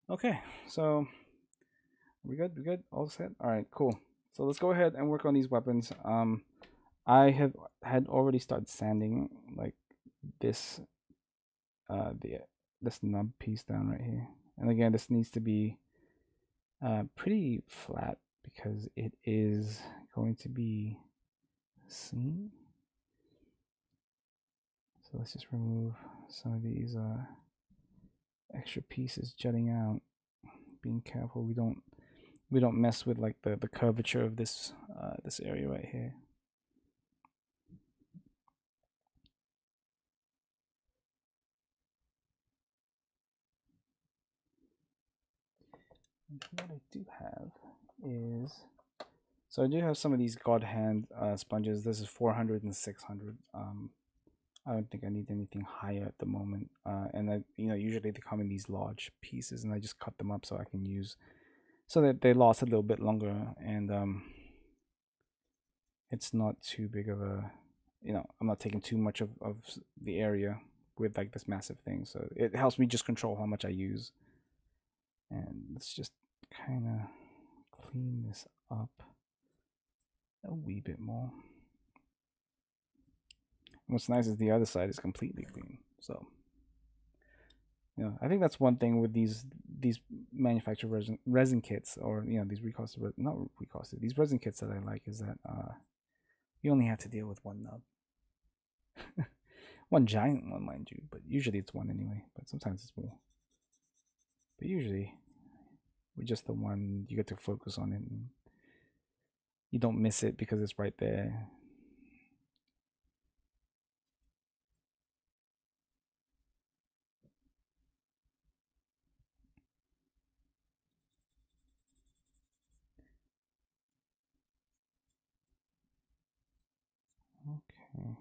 Okay, so we good? We good? All set? All right, cool. So let's go ahead and work on these weapons. I have had already started sanding like this this nub piece down right here, and again this needs to be pretty flat because it is going to be seen. So let's just remove some of these extra pieces jutting out. Being careful we don't mess with like the curvature of this this area right here. And what I do have is, so I do have some of these God Hand sponges. This is 400 and 600. I don't think I need anything higher at the moment. And I, usually they come in these large pieces, and I just cut them up so I can use, so that they last a little bit longer, and it's not too big of a, I'm not taking too much of the area with like this massive thing. So it helps me just control how much I use. And let's just kind of clean this up a wee bit more. What's nice is the other side is completely clean. So, I think that's one thing with these manufactured resin kits, or these recosted, not recosted, these resin kits that I like, is that you only have to deal with one nub, one giant one, mind you, but usually it's one anyway. But sometimes it's more. But usually, with just the one, you get to focus on it, and you don't miss it because it's right there. Okay.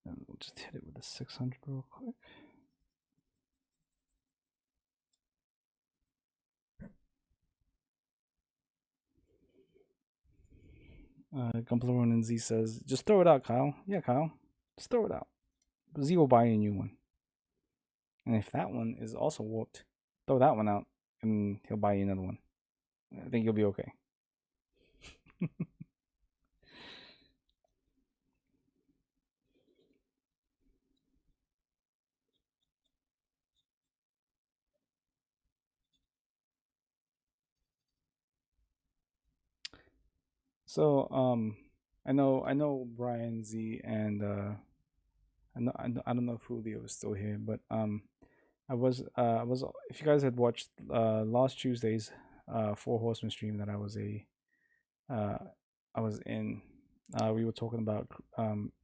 And we'll just hit it with a 600 real quick. Gunpla and Z says, just throw it out, Kyle. Yeah, Kyle. Just throw it out. Z will buy a new one. And if that one is also warped, throw that one out and he'll buy you another one. I think you'll be okay. So, I know Brian Z and I don't know if Julio is still here, but I was if you guys had watched last Tuesday's Four Horsemen stream that uh I was in, we were talking about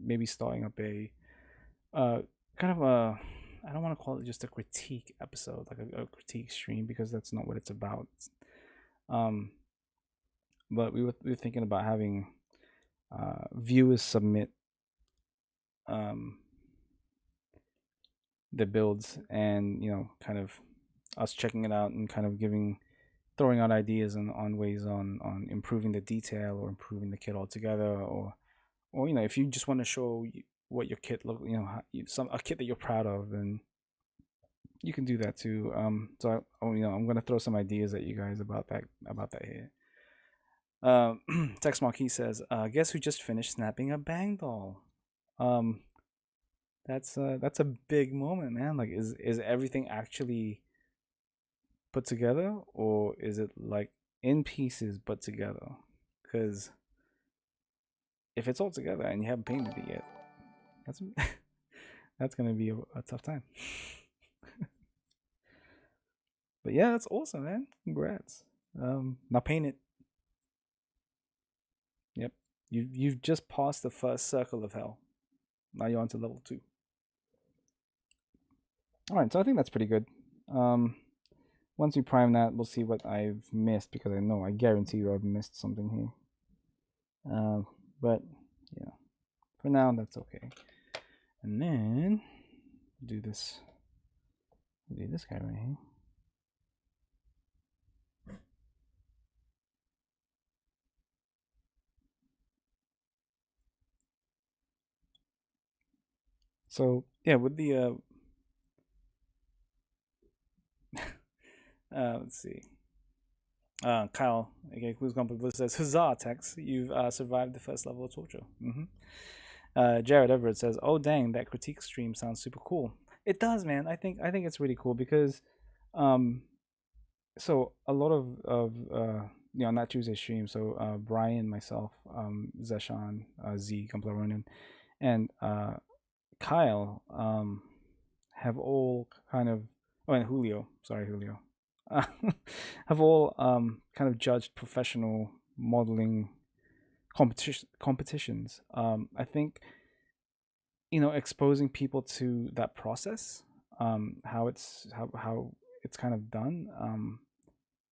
maybe starting up a kind of a, I don't want to call it just a critique episode, like a critique stream, because that's not what it's about. Um, but we were thinking about having viewers submit um, the builds, and kind of us checking it out and kind of throwing out ideas on ways on improving the detail or improving the kit altogether, or if you just want to show what your kit look, a kit that you're proud of, then you can do that too. So I'm gonna throw some ideas at you guys about that here. Text Marquis says, guess who just finished snapping a bang doll? That's a big moment, man. Like, is everything actually put together, or is it like in pieces but together? Because if it's all together and you haven't painted it yet, that's that's gonna be a tough time. But yeah, that's awesome, man. Congrats. Now paint it. Yep. You've just passed the first circle of hell. Now you're on to level 2. All right, so I think that's pretty good. Once we prime that, we'll see what I've missed, because I guarantee you I've missed something here. But yeah, for now that's okay. And then do this guy right here. So yeah, with the let's see. Kyle, aka Who's Gunpla, says, "Huzzah, Tex! You've survived the first level of torture." Jared Everett says, "Oh dang, that critique stream sounds super cool." It does, man. I think it's really cool because, so a lot of not Tuesday stream. So Brian, myself, Zeshan, Z, Gunpla Ronin, and Kyle have all kind of, oh, and Julio, sorry Julio, have all kind of judged professional modeling competitions. I think, exposing people to that process, how it's kind of done,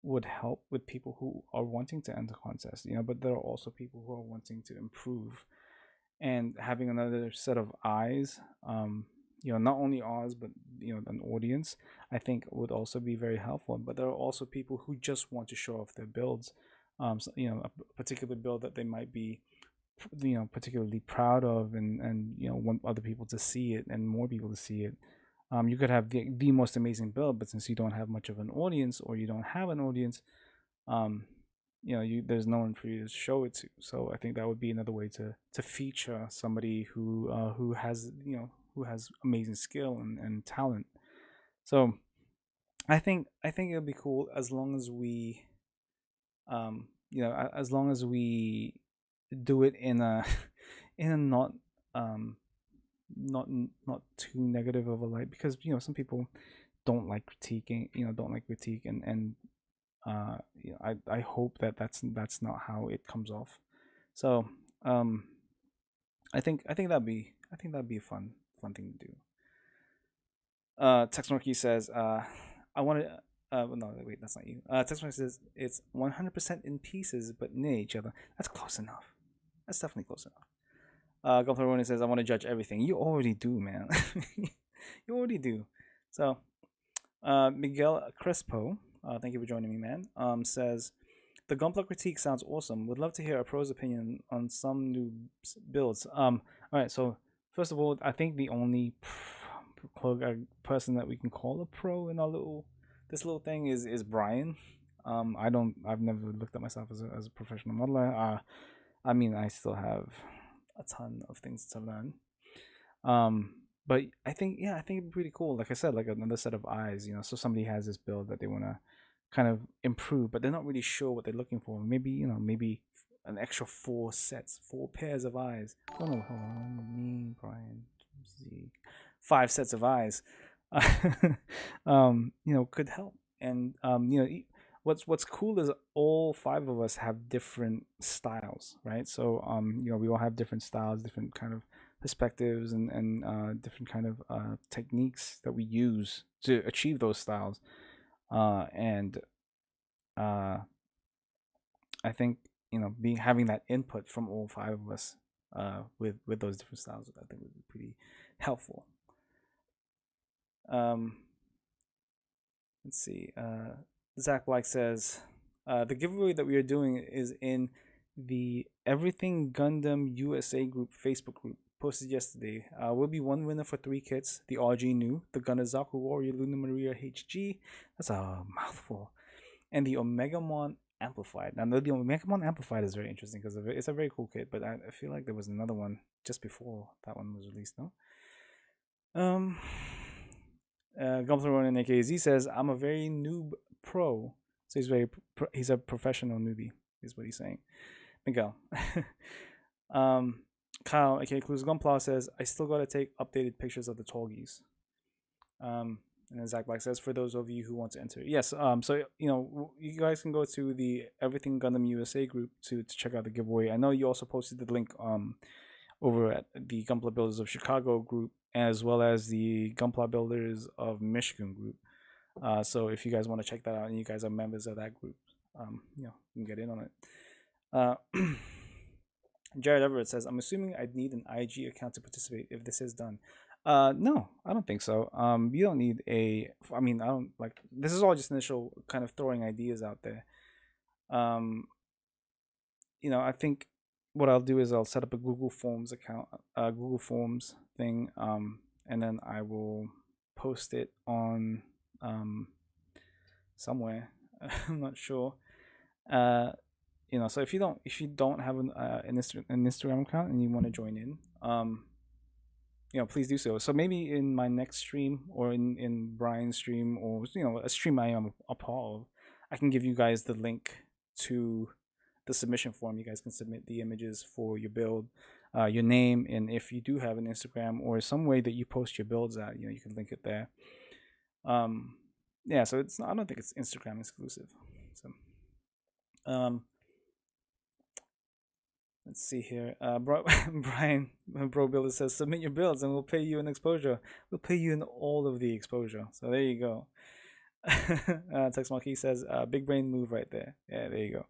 would help with people who are wanting to enter contests. But there are also people who are wanting to improve, and having another set of eyes, not only ours but an audience, I think would also be very helpful. But there are also people who just want to show off their builds, so, a particular build that they might be particularly proud of, and want other people to see it and more people to see it. You could have the most amazing build, but since you don't have much of an audience, or you don't have an audience, there's no one for you to show it to. So I think that would be another way to feature somebody who has amazing skill and talent. So I think it'll be cool, as long as we as long as we do it in a in a not too negative of a light, because some people don't like critiquing, don't like critique, and I hope that that's not how it comes off. So I think that'd be a fun thing to do. Texmarky says, I want to. No, wait, that's not you. Texmarky says it's 100% in pieces, but near each other. That's close enough. That's definitely close enough. Gunpla says, I want to judge everything. You already do, man. You already do. So, Miguel Crespo, thank you for joining me, man. Says, the Gunpla critique sounds awesome. Would love to hear a pro's opinion on some new builds. All right. So first of all, I think the only person that we can call a pro in this little thing is Brian. I've never looked at myself as a professional modeler. I mean, I still have a ton of things to learn. But I think it'd be pretty cool. Like I said, like another set of eyes. So somebody has this build that they want to kind of improve, but they're not really sure what they're looking for. Maybe an extra 4 pairs of eyes. Oh no, hold on, me, Brian, Z, 5 sets of eyes. Could help. And what's cool is all 5 of us have different styles, right? So we all have different styles, different kind of perspectives, and different kind of techniques that we use to achieve those styles. And I think having that input from all 5 of us with those different styles, I think would be pretty helpful. Let's see. Zach Black says, the giveaway that we are doing is in the Everything Gundam USA group Facebook group, posted yesterday. Will be one winner for 3 kits: the RG Nu, the Gunazaku Warrior Luna Maria HG, that's a mouthful, and the Omegamon Amplified. Now, the Omegamon Amplified is very interesting because it's a very cool kit, but I feel like there was another one just before that one was released, no? Gunpla Ronin AKZ says, I'm a very noob pro. So he's a professional newbie, is what he's saying. Miguel. Kyle, aka Clues Gunpla, says, I still gotta take updated pictures of the Torgies. And then Zach Black says, for those of you who want to enter, yes. So you guys can go to the Everything Gundam USA group to check out the giveaway. I know you also posted the link over at the Gunpla Builders of Chicago group, as well as the Gunpla Builders of Michigan group. So if you guys want to check that out and you guys are members of that group, you can get in on it. Jared Everett says, I'm assuming I'd need an IG account to participate if this is done. No, I don't think so. You don't need I don't like, this is all just initial kind of throwing ideas out there. I think what I'll do is I'll set up a Google Forms account, Google Forms thing, and then I will post it on somewhere. I'm not sure. So if you don't have an Instagram account and you want to join in, please do so. So maybe in my next stream, or in Brian's stream, or a stream I am a part of, I can give you guys the link to the submission form. You guys can submit the images for your build, your name, and if you do have an Instagram or some way that you post your builds at, you can link it there. Yeah, so I don't think it's Instagram exclusive. So let's see here. Brian Bro Builder says, submit your builds and we'll pay you an exposure. We'll pay you in all of the exposure. So there you go. Text Monkey says, big brain move right there. Yeah, there you go.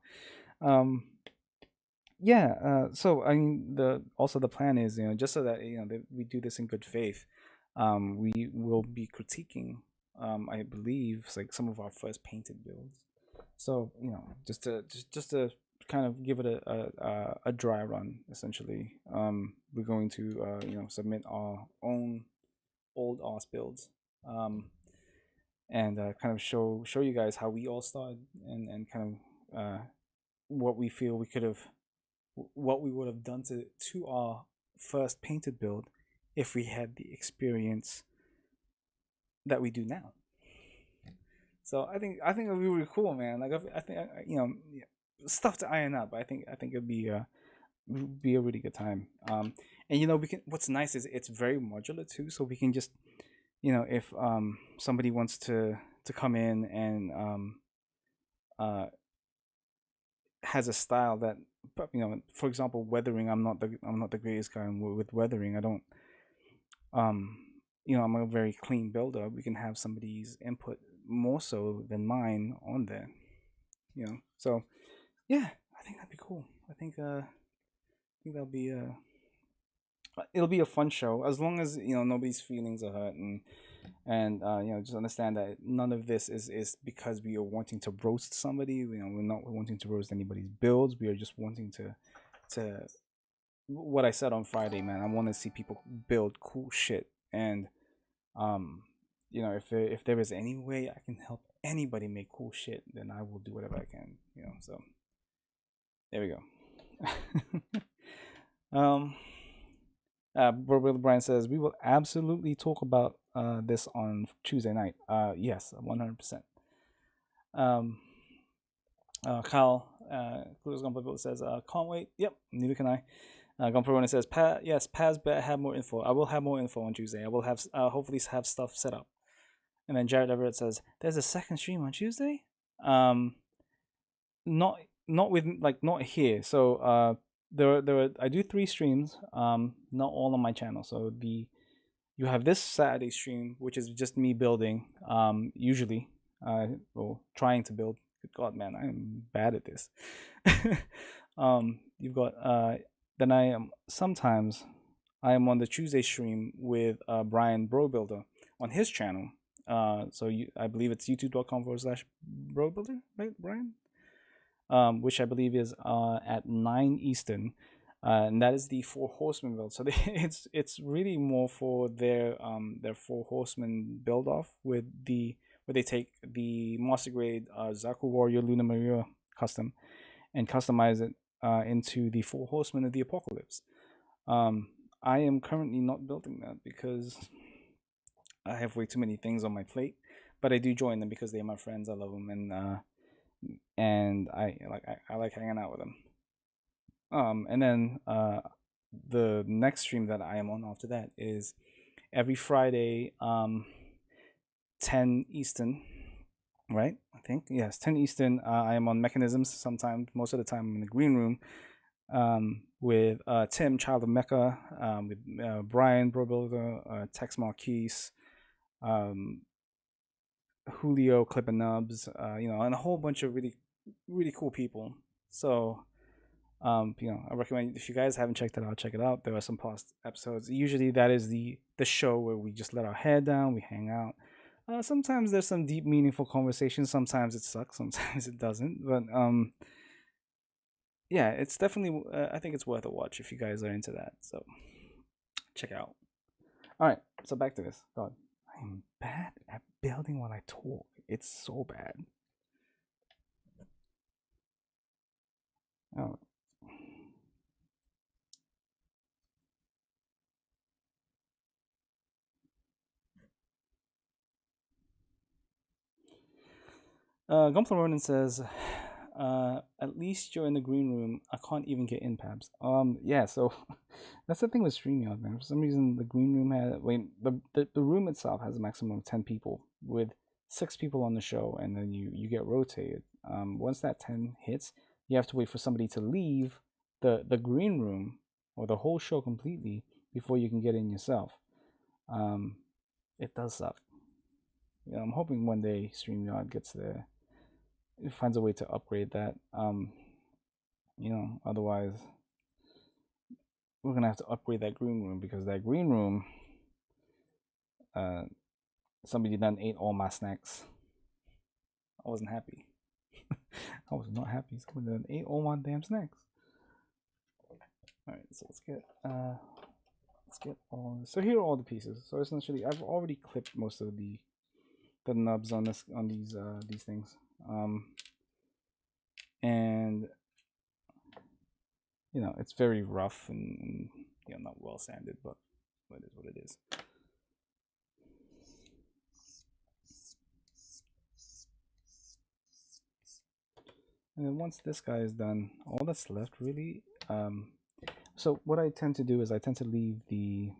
So I mean, the plan is, just so that that we do this in good faith. We will be critiquing, I believe, like some of our first painted builds. So just to kind of give it a dry run, essentially. We're going to submit our own old OS builds, and kind of show you guys how we all started, and kind of what we feel we could have, what we would have done to our first painted build if we had the experience that we do now. So I think it would be really cool, man. Like I think stuff to iron out, but I think it'd be a really good time. And we can. What's nice is it's very modular too, so we can just if somebody wants to come in and has a style that, for example, weathering. I'm not the greatest guy with weathering. I don't. I'm a very clean builder. We can have somebody's input more so than mine on there. So yeah, I think that'd be cool. I think that'll be it'll be a fun show, as long as nobody's feelings are hurt, and just understand that none of this is because we are wanting to roast somebody. We're not wanting to roast anybody's builds. We are just wanting to what I said on Friday, man. I want to see people build cool shit, and if there is any way I can help anybody make cool shit, then I will do whatever I can. So there we go. Brian says, we will absolutely talk about this on Tuesday night. Yes, 100%. Kyle Clues Gunpla Builder says, can't wait. Yep, neither can I. Gunpla says, yes, Pabz better have more info. I will have more info on Tuesday. I will have hopefully have stuff set up. And then Jared Everett says, there's a second stream on Tuesday. Not here. So there I do 3 streams, not all on my channel. So you have this Saturday stream, which is just me building, usually, or trying to build. Good God, man, I'm bad at this. You've got then I am on the Tuesday stream with Brian Bro Builder on his channel. So I believe it's youtube.com/Bro Builder, right, Brian? Which I believe is at 9 Eastern, and that is the 4 Horsemen build. So it's really more for their 4 Horsemen build off, where they take the Master Grade Zaku Warrior Luna Maria custom and customize it into the 4 Horsemen of the Apocalypse. I am currently not building that because I have way too many things on my plate, but I do join them because they are my friends. I love them, and I like hanging out with them. And then the next stream that I am on after that is every Friday. 10 Eastern, right? I think yes, 10 Eastern. I am on mechanisms. Sometimes, most of the time, I'm in the green room with Tim, Child of Mecca, with Brian, Bro Builder, Tex Marquise, um, Julio, Clipper Nubs, and a whole bunch of really, really cool people. So, I recommend if you guys haven't checked it out, check it out. There are some past episodes. Usually, that is the show where we just let our hair down, we hang out. Sometimes there's some deep, meaningful conversations. Sometimes it sucks. Sometimes it doesn't. But yeah, it's definitely. I think it's worth a watch if you guys are into that. So check it out. All right. So back to this. God, I'm bad at building while I talk. It's so bad. Oh. Gunpla Ronan says, at least you're in the green room. I can't even get in, Pabz. Yeah, so that's the thing with StreamYard, man. For some reason, the green room the room itself has a maximum of 10 people with 6 people on the show, and then you get rotated. Once that 10 hits, you have to wait for somebody to leave the green room or the whole show completely before you can get in yourself. It does suck. I'm hoping one day StreamYard gets there. It finds a way to upgrade that. Otherwise we're gonna have to upgrade that green room because that green room, somebody done ate all my snacks. I wasn't happy. I was not happy. Somebody done ate all my damn snacks. All right, so let's get all. So here are all the pieces. So essentially, I've already clipped most of the nubs on these things. And it's very rough and not well sanded, but it is what it is. And then once this guy is done, all that's left really. So what I tend to do is I tend to leave the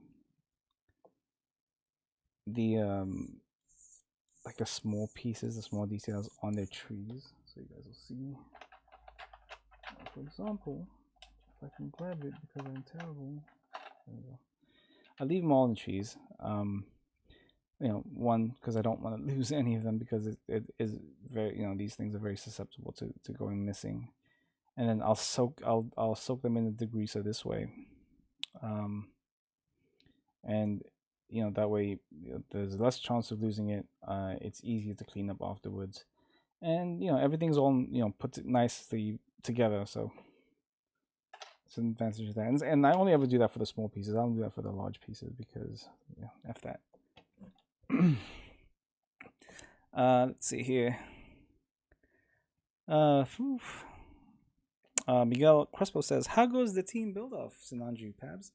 like the small pieces, the small details on their trees, so you guys will see. For example, if I can grab it because I'm terrible. There we go. I leave them all in the trees. One, because I don't want to lose any of them because it is very, these things are very susceptible to going missing. And then I'll soak them in the degreaser this way. And that way there's less chance of losing it. It's easier to clean up afterwards. And everything's all put nicely together, so it's an advantage of that. And I only ever do that for the small pieces. I don't do that for the large pieces because F that. Let's see here. Miguel Crespo says, "How goes the team build off Sinanju, Pabz?"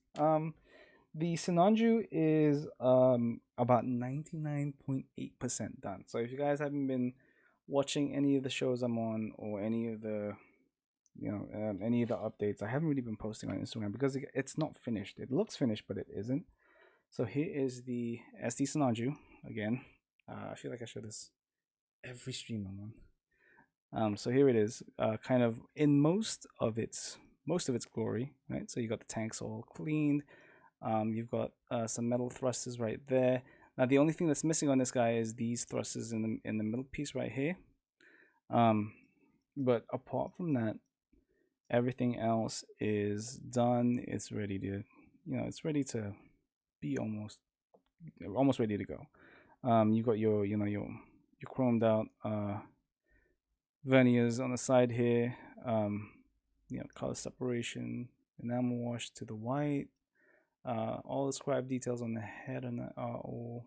The Sinanju is about 99.8% done. So if you guys haven't been watching any of the shows I'm on or any of the any of the updates, I haven't really been posting on Instagram because it's not finished. It looks finished, but it isn't. So here is the SD Sinanju again. I feel like I show this every stream I'm on. So here it is, kind of in most of its glory, right? So you got the tanks all cleaned. You've got some metal thrusters right there. Now the only thing that's missing on this guy is these thrusters in the middle piece right here. But apart from that, everything else is done. It's ready to, it's ready to be almost ready to go. You've got your chromed out verniers on the side here. Color separation, enamel wash to the white. All the scribe details on the head are all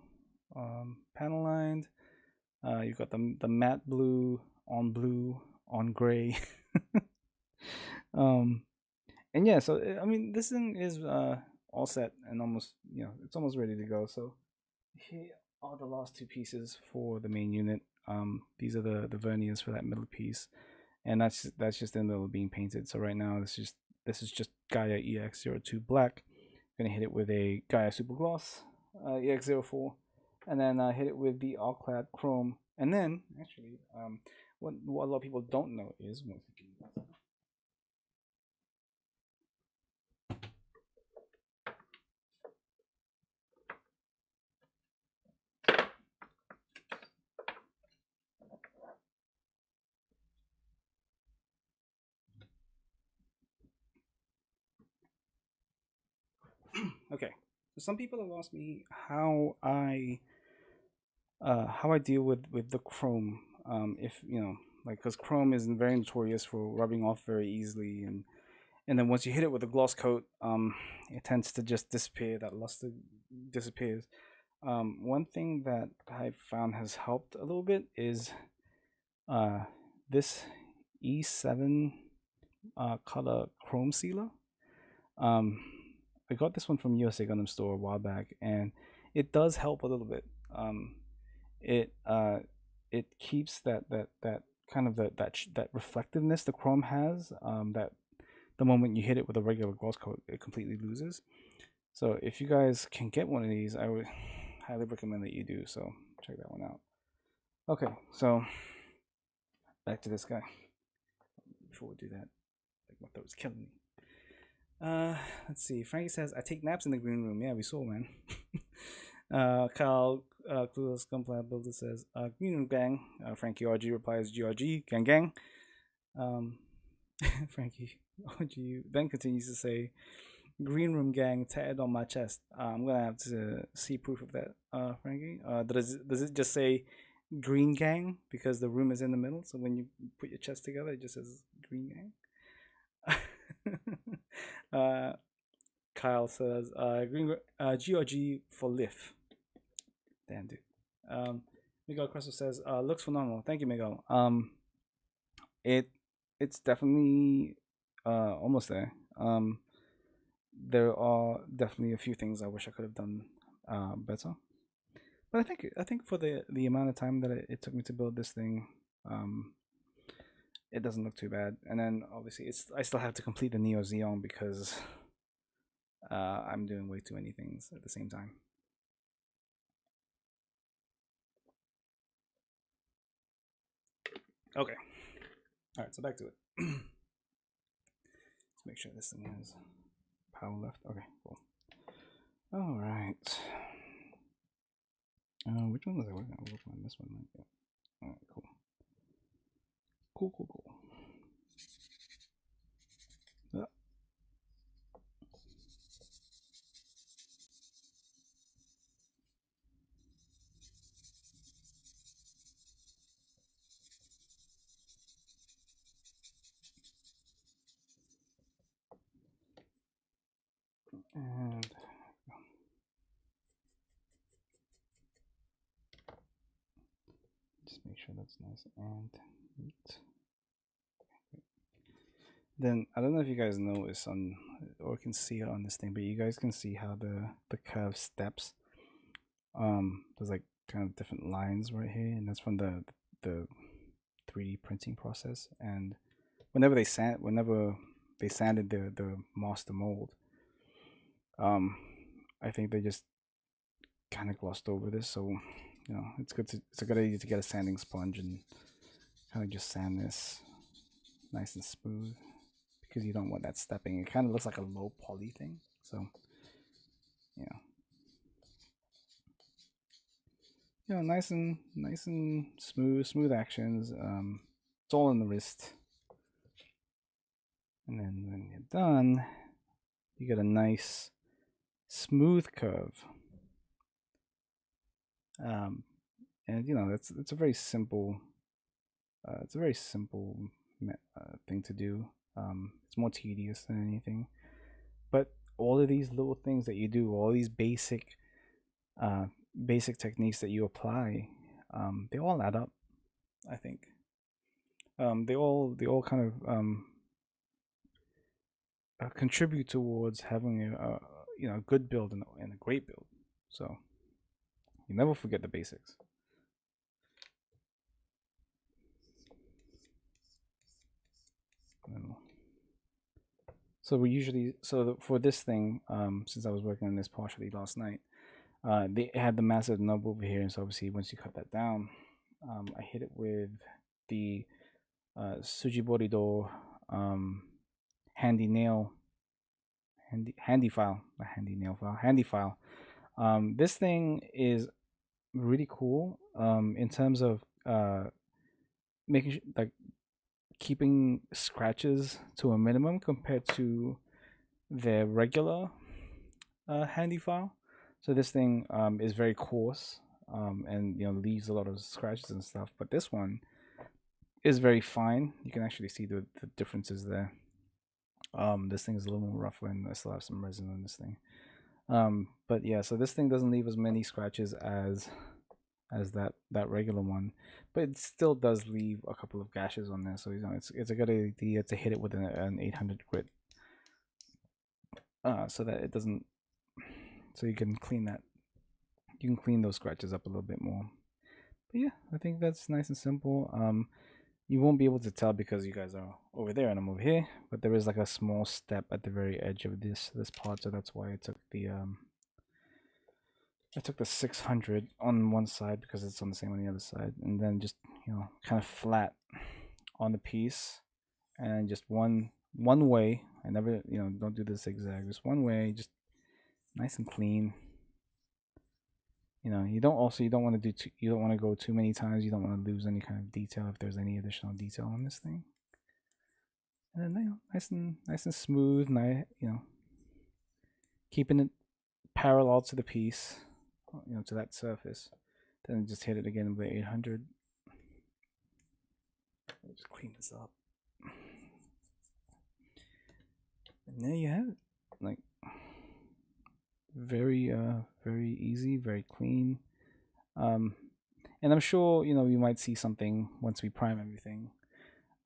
panel lined. You've got the matte blue on gray. And yeah, so I mean, this thing is all set and almost, it's almost ready to go. So here are the last two pieces for the main unit. These are the verniers for that middle piece, and that's just in the middle of being painted. So right now this is just Gaia EX02 black. Gonna hit it with a Gaia Super Gloss EX04, and then hit it with the all clad chrome, and then actually, what a lot of people don't know is okay. So some people have asked me how I deal with the chrome. If you know, like, because chrome is very notorious for rubbing off very easily, and then once you hit it with a gloss coat, it tends to just disappear. That luster disappears. One thing that I found has helped a little bit is uh, this E7 color chrome sealer. Um, I got this one from USA Gundam store a while back, and it does help a little bit. It it keeps that kind of that reflectiveness the chrome has. That the moment you hit it with a regular gloss coat, it completely loses. So if you guys can get one of these, I would highly recommend that you do. So check that one out. Okay, so back to this guy. Before we do that, like my throat's killing me. Let's see. Frankie says, I take naps in the green room. Yeah, we saw, man. Kyle, Clueless Gunpla Builder says, green room gang. Frankie RG replies, GRG, gang gang. Frankie RG then continues to say, green room gang tatted on my chest. I'm gonna have to see proof of that, Frankie. Does it just say green gang because the room is in the middle? So when you put your chest together, it just says green gang. Kyle says, green GRG for Lift. Damn, dude. Miguel Cressel says, looks phenomenal. Thank you, Miguel. It's definitely almost there. There are definitely a few things I wish I could have done better. But I think for the amount of time that it took me to build this thing, it doesn't look too bad. And then obviously I still have to complete the Neo Xeon because I'm doing way too many things at the same time. Okay. All right, so back to it. Let's make sure this thing has power left. Okay, cool. All right. Which one was I working on? I was working on this one, right? Yeah. All right, cool. Cool. Yeah. And just make sure that's nice and neat. Then I don't know if you guys notice on or can see it on this thing, but you guys can see how the curve steps. There's like kind of different lines right here, and that's from the 3D printing process. And whenever they sanded the master mold, I think they just kind of glossed over this. So you know, it's a good idea to get a sanding sponge and kind of just sand this nice and smooth because you don't want that stepping. It kind of looks like a low poly thing. So nice and smooth actions. It's all in the wrist, and then when you're done, you get a nice smooth curve. And you know it's a very simple thing to do. It's more tedious than anything, but all of these little things that you do, all these basic techniques that you apply, they all add up. I think they all kind of contribute towards having a good build and a great build. So you never forget the basics. So we usually for this thing, since I was working on this partially last night, They had the massive nub over here, and so obviously once you cut that down, I hit it with the Sujiborido handy nail, handy file, not handy nail file, handy file. This thing is really cool in terms of making like keeping scratches to a minimum compared to their regular handy file. So this thing is very coarse and leaves a lot of scratches and stuff. But this one is very fine. You can actually see the differences there. This thing is a little more rougher, and I still have some resin on this thing. But yeah, so this thing doesn't leave as many scratches as that regular one, but it still does leave a couple of gashes on there. So it's a good idea to hit it with an 800 grit, so that it doesn't. So you can clean that. You can clean those scratches up a little bit more. But yeah, I think that's nice and simple. You won't be able to tell because you guys are over there and I'm over here, but there is like a small step at the very edge of this part, so that's why I took the 600 on one side because it's on the same on the other side, and then just kind of flat on the piece, and just one way. I never don't do the zigzag, just one way, just nice and clean. You don't want to go too many times. You don't want to lose any kind of detail if there's any additional detail on this thing. And then nice and smooth, keeping it parallel to the piece, to that surface. Then just hit it again with 800. Just clean this up, and there you have it. Like, very easy, very clean. And I'm sure we might see something once we prime everything,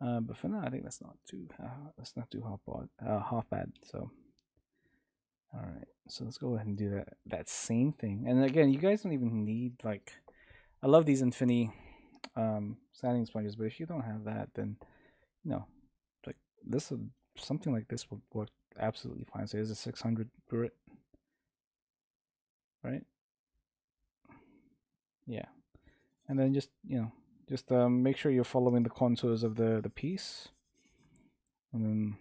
but for now I think that's not too half bad. So all right, so let's go ahead and do that same thing. And again, you guys don't even need, like, I love these Infinity sanding sponges, but if you don't have that, then like something like this will work absolutely fine. So here's a 600 grit, right? Yeah, and then just make sure you're following the contours of the piece, and then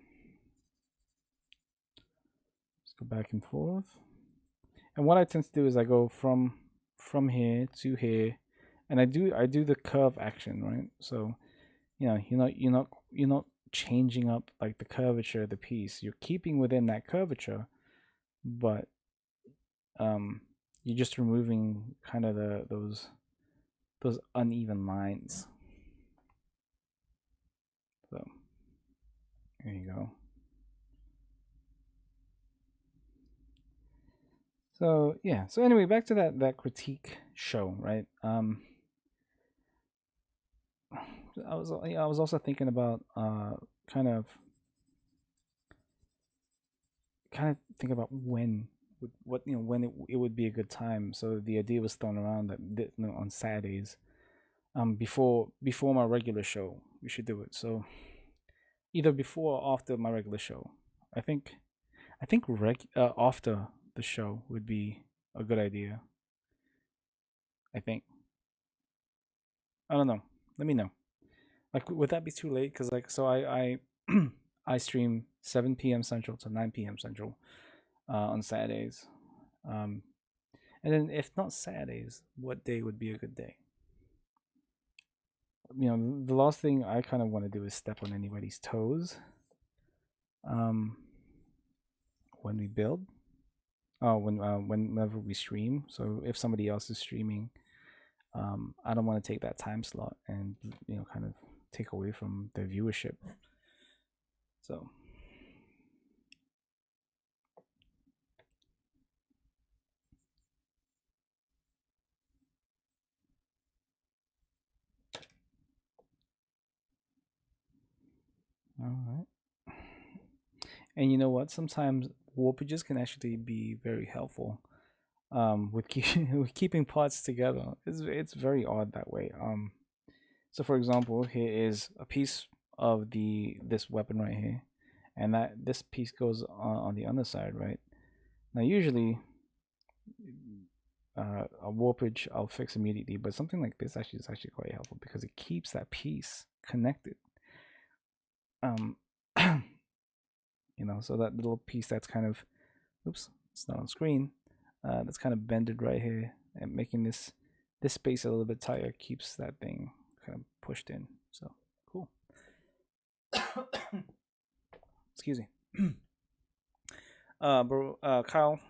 just go back and forth. And what I tend to do is I go from here to here, and I do the curve action, right? So you're not changing up like the curvature of the piece. You're keeping within that curvature, but you're just removing kind of those uneven lines. So there you go. So yeah. So anyway, back to that critique show, right? I was also thinking about kind of think about when it would be a good time. So the idea was thrown around that on Saturdays, before my regular show, we should do it. So either before or after my regular show. I think after the show would be a good idea. I think. I don't know. Let me know. Like, would that be too late? Because I I stream 7 p.m. Central to 9 p.m. Central on Saturdays. And then if not Saturdays, what day would be a good day? The last thing I kind of want to do is step on anybody's toes. When we build, whenever we stream. So if somebody else is streaming, I don't want to take that time slot and kind of take away from their viewership. So all right. And you know what? Sometimes warpages can actually be very helpful with with keeping parts together. It's very odd that way. So for example, here is a piece of this weapon right here, and this piece goes on the underside, right? Now usually a warpage I'll fix immediately, but something like this actually is actually quite helpful because it keeps that piece connected. You know, so that little piece that's kind of, oops, it's not on screen, that's kind of bended right here, and making this space a little bit tighter keeps that thing kind of pushed in. So cool. Excuse me. Kyle,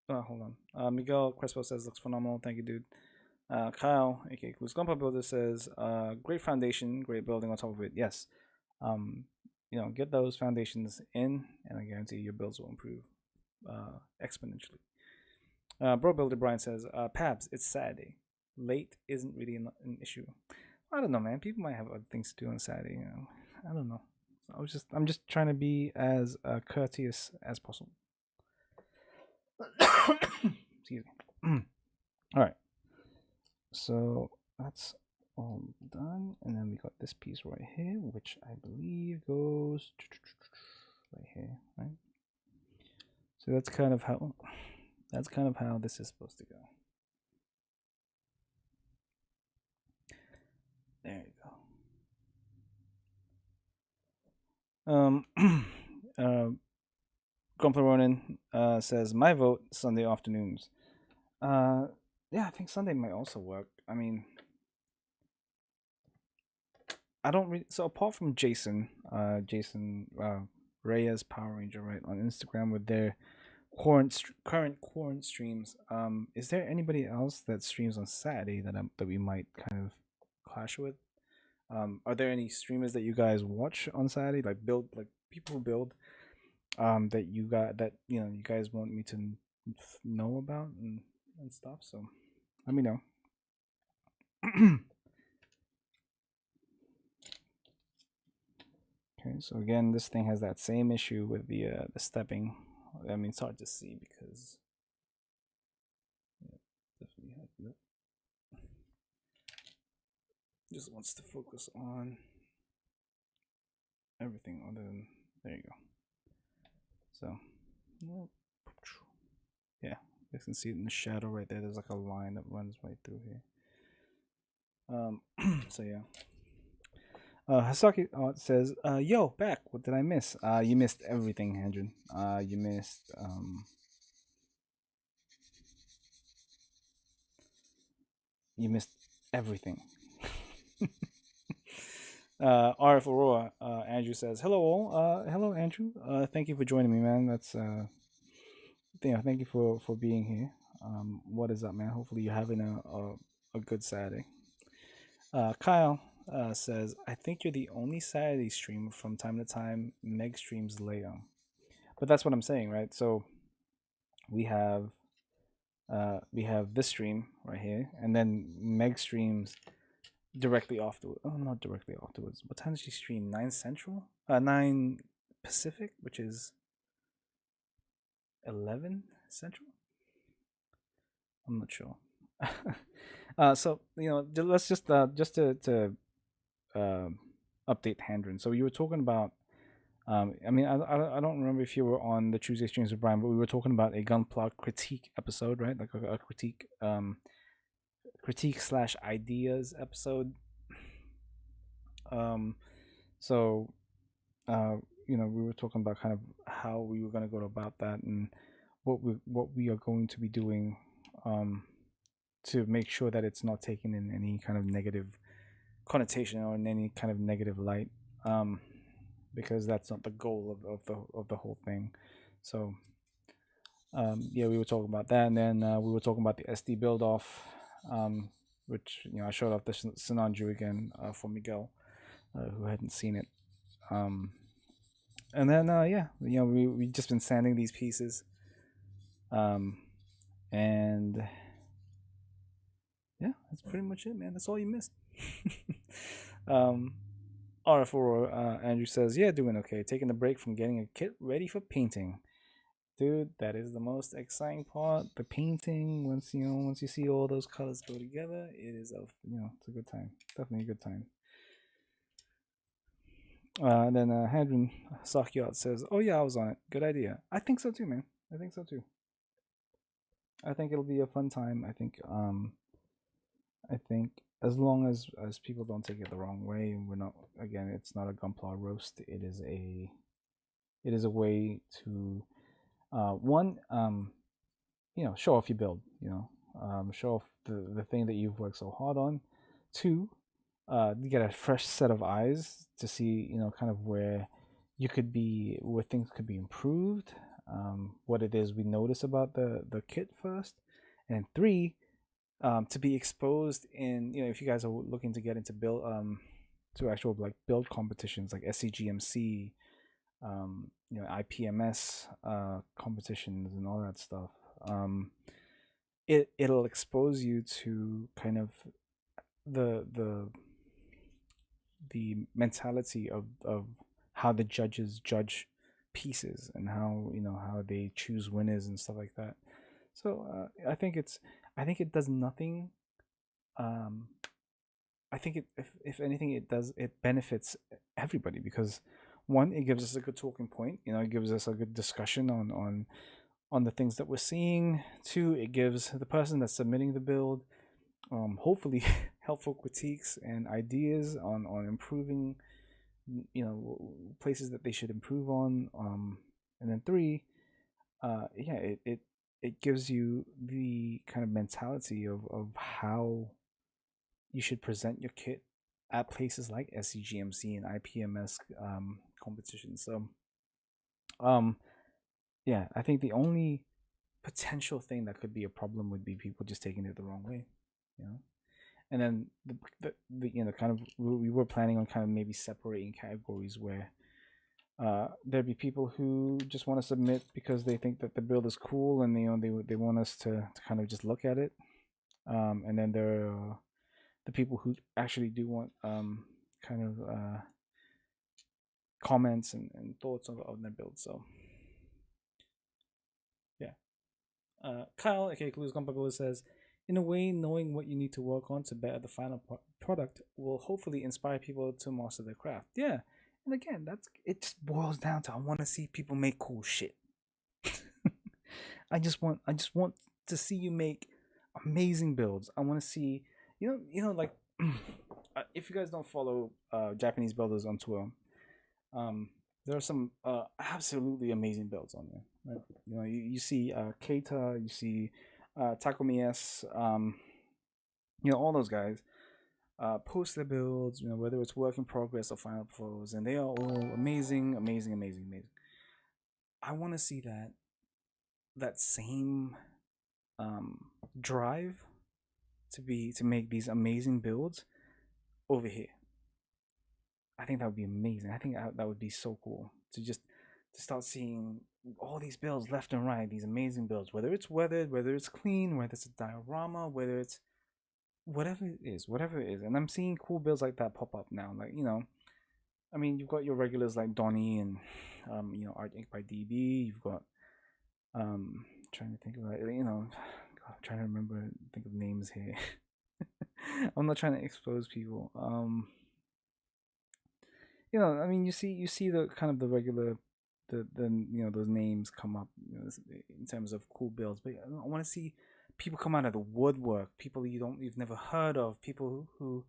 hold on. Miguel Crespo says looks phenomenal. Thank you, dude. Kyle, aka Who's Gunpla Builder, says great foundation, great building on top of it. Yes. You know, get those foundations in, and I guarantee your builds will improve exponentially. Bro Builder Brian says, Pabz, it's Saturday. Late isn't really an issue. I don't know, man. People might have other things to do on Saturday. You know, I don't know. I'm just trying to be as courteous as possible. Excuse me. All right. So that's all done, and then we got this piece right here, which I believe goes right here, right? So that's kind of how this is supposed to go. There you go. Gunpla Ronin says my vote Sunday afternoons. Yeah, I think Sunday might also work. I mean, I don't really. So apart from Jason Reyes Power Ranger, right, on Instagram with their current quarant streams, is there anybody else that streams on Saturday that we might kind of clash with? Are there any streamers that you guys watch on Saturday, like people who build, that you guys want me to know about and stuff? So let me know. Okay, so again, this thing has that same issue with the stepping. I mean, it's hard to see because definitely just wants to focus on everything other than, there you go. So yeah, you can see it in the shadow right there. There's like a line that runs right through here. So yeah. Hasaki says, yo, back. What did I miss? You missed everything, Hendron. You missed everything. RF Aurora, Andrew says, hello all. Hello Andrew. Thank you for joining me, man. That's thank you for being here. What is up, man? Hopefully you're having a good Saturday. Kyle says, I think you're the only Saturday streamer from time to time Meg streams later. But that's what I'm saying, right? So we have this stream right here, and then Meg streams directly afterwards. Oh, not directly afterwards. What time does she stream? 9 Central? 9 Pacific, which is 11 Central? I'm not sure. So, let's just to update Handren. So you were talking about, I mean, I don't remember if you were on the Tuesday streams with Brian, but we were talking about a Gunpla critique episode, right? Like a critique slash ideas episode. So we were talking about kind of how we were going to go about that and what we are going to be doing to make sure that it's not taken in any kind of negative connotation or in any kind of negative light, because that's not the goal of the whole thing. So yeah, we were talking about that, and then we were talking about the SD build off, which I showed off the Sinanju again for Miguel, who hadn't seen it. And then yeah, we just been sanding these pieces, and yeah, that's pretty much it, man. That's all you missed. R4 Andrew says, yeah, doing okay. Taking a break from getting a kit ready for painting. Dude, that is the most exciting part. The painting, once you see all those colors go together, it is it's a good time. Definitely a good time. And then Hadron Sakyot says, oh yeah, I was on it. Good idea. I think so too, man. I think so too. I think it'll be a fun time. I think as long as people don't take it the wrong way, and we're not, again, it's not a Gunpla roast. It is a way to one, show off your build. Show off the thing that you've worked so hard on. Two, you get a fresh set of eyes to see, kind of where things could be improved, what it is we notice about the kit first, and three, to be exposed in, if you guys are looking to get into build, to actual like build competitions like SCGMC, IPMS competitions and all that stuff. It'll expose you to kind of the the the mentality of how the judges judge pieces, and how they choose winners and stuff like that. So I think it does nothing. Um, I think if anything, it benefits everybody, because one, it gives us a good talking point. It gives us a good discussion on the things that we're seeing. Two, it gives the person that's submitting the build, hopefully, helpful critiques and ideas on improving, places that they should improve on. And then three, yeah, it gives you the kind of mentality of how you should present your kit at places like SCGMC and IPMS competitions. So, um, yeah, I think the only potential thing that could be a problem would be people just taking it the wrong way, you know. And then kind of, we were planning on kind of maybe separating categories where there'd be people who just want to submit because they think that the build is cool, and they want us to kind of just look at it. And then there are the people who actually do want kind of comments and thoughts on their build. So yeah. Kyle, aka Clues Gunpla, says, in a way, knowing what you need to work on to better the final product will hopefully inspire people to master their craft. Yeah, and again, it just boils down to, I want to see people make cool shit. I just want to see you make amazing builds. I want to see, like, if you guys don't follow Japanese builders on Twitter, there are some absolutely amazing builds on there. Right? You see Keita, you see Takumi S, all those guys post their builds, whether it's work in progress or final pros, and they are all amazing, amazing, amazing, amazing. I want to see that same drive to make these amazing builds over here. I think that would be amazing. I think that would be so cool to start seeing all these builds left and right, these amazing builds, whether it's weathered, whether it's clean, whether it's a diorama, whether it's whatever it is. And I'm seeing cool builds like that pop up now. Like, I mean, you've got your regulars like Donnie and Art Inc. by DB. You've got trying to think about it, God, I'm trying to think of names here. I'm not trying to expose people. I mean, you see the kind of the regular, those names come up, in terms of cool builds. But I want to see people come out of the woodwork, people you've never heard of, people who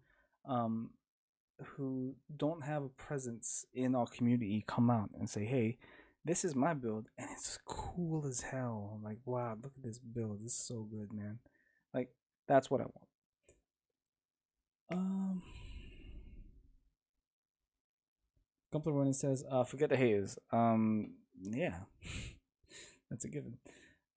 don't have a presence in our community come out and say, hey, this is my build and it's cool as hell. Like, wow, look at this build, this is so good, man. Like, that's what I want. Gunpla Running says, forget the haters. Yeah, that's a given.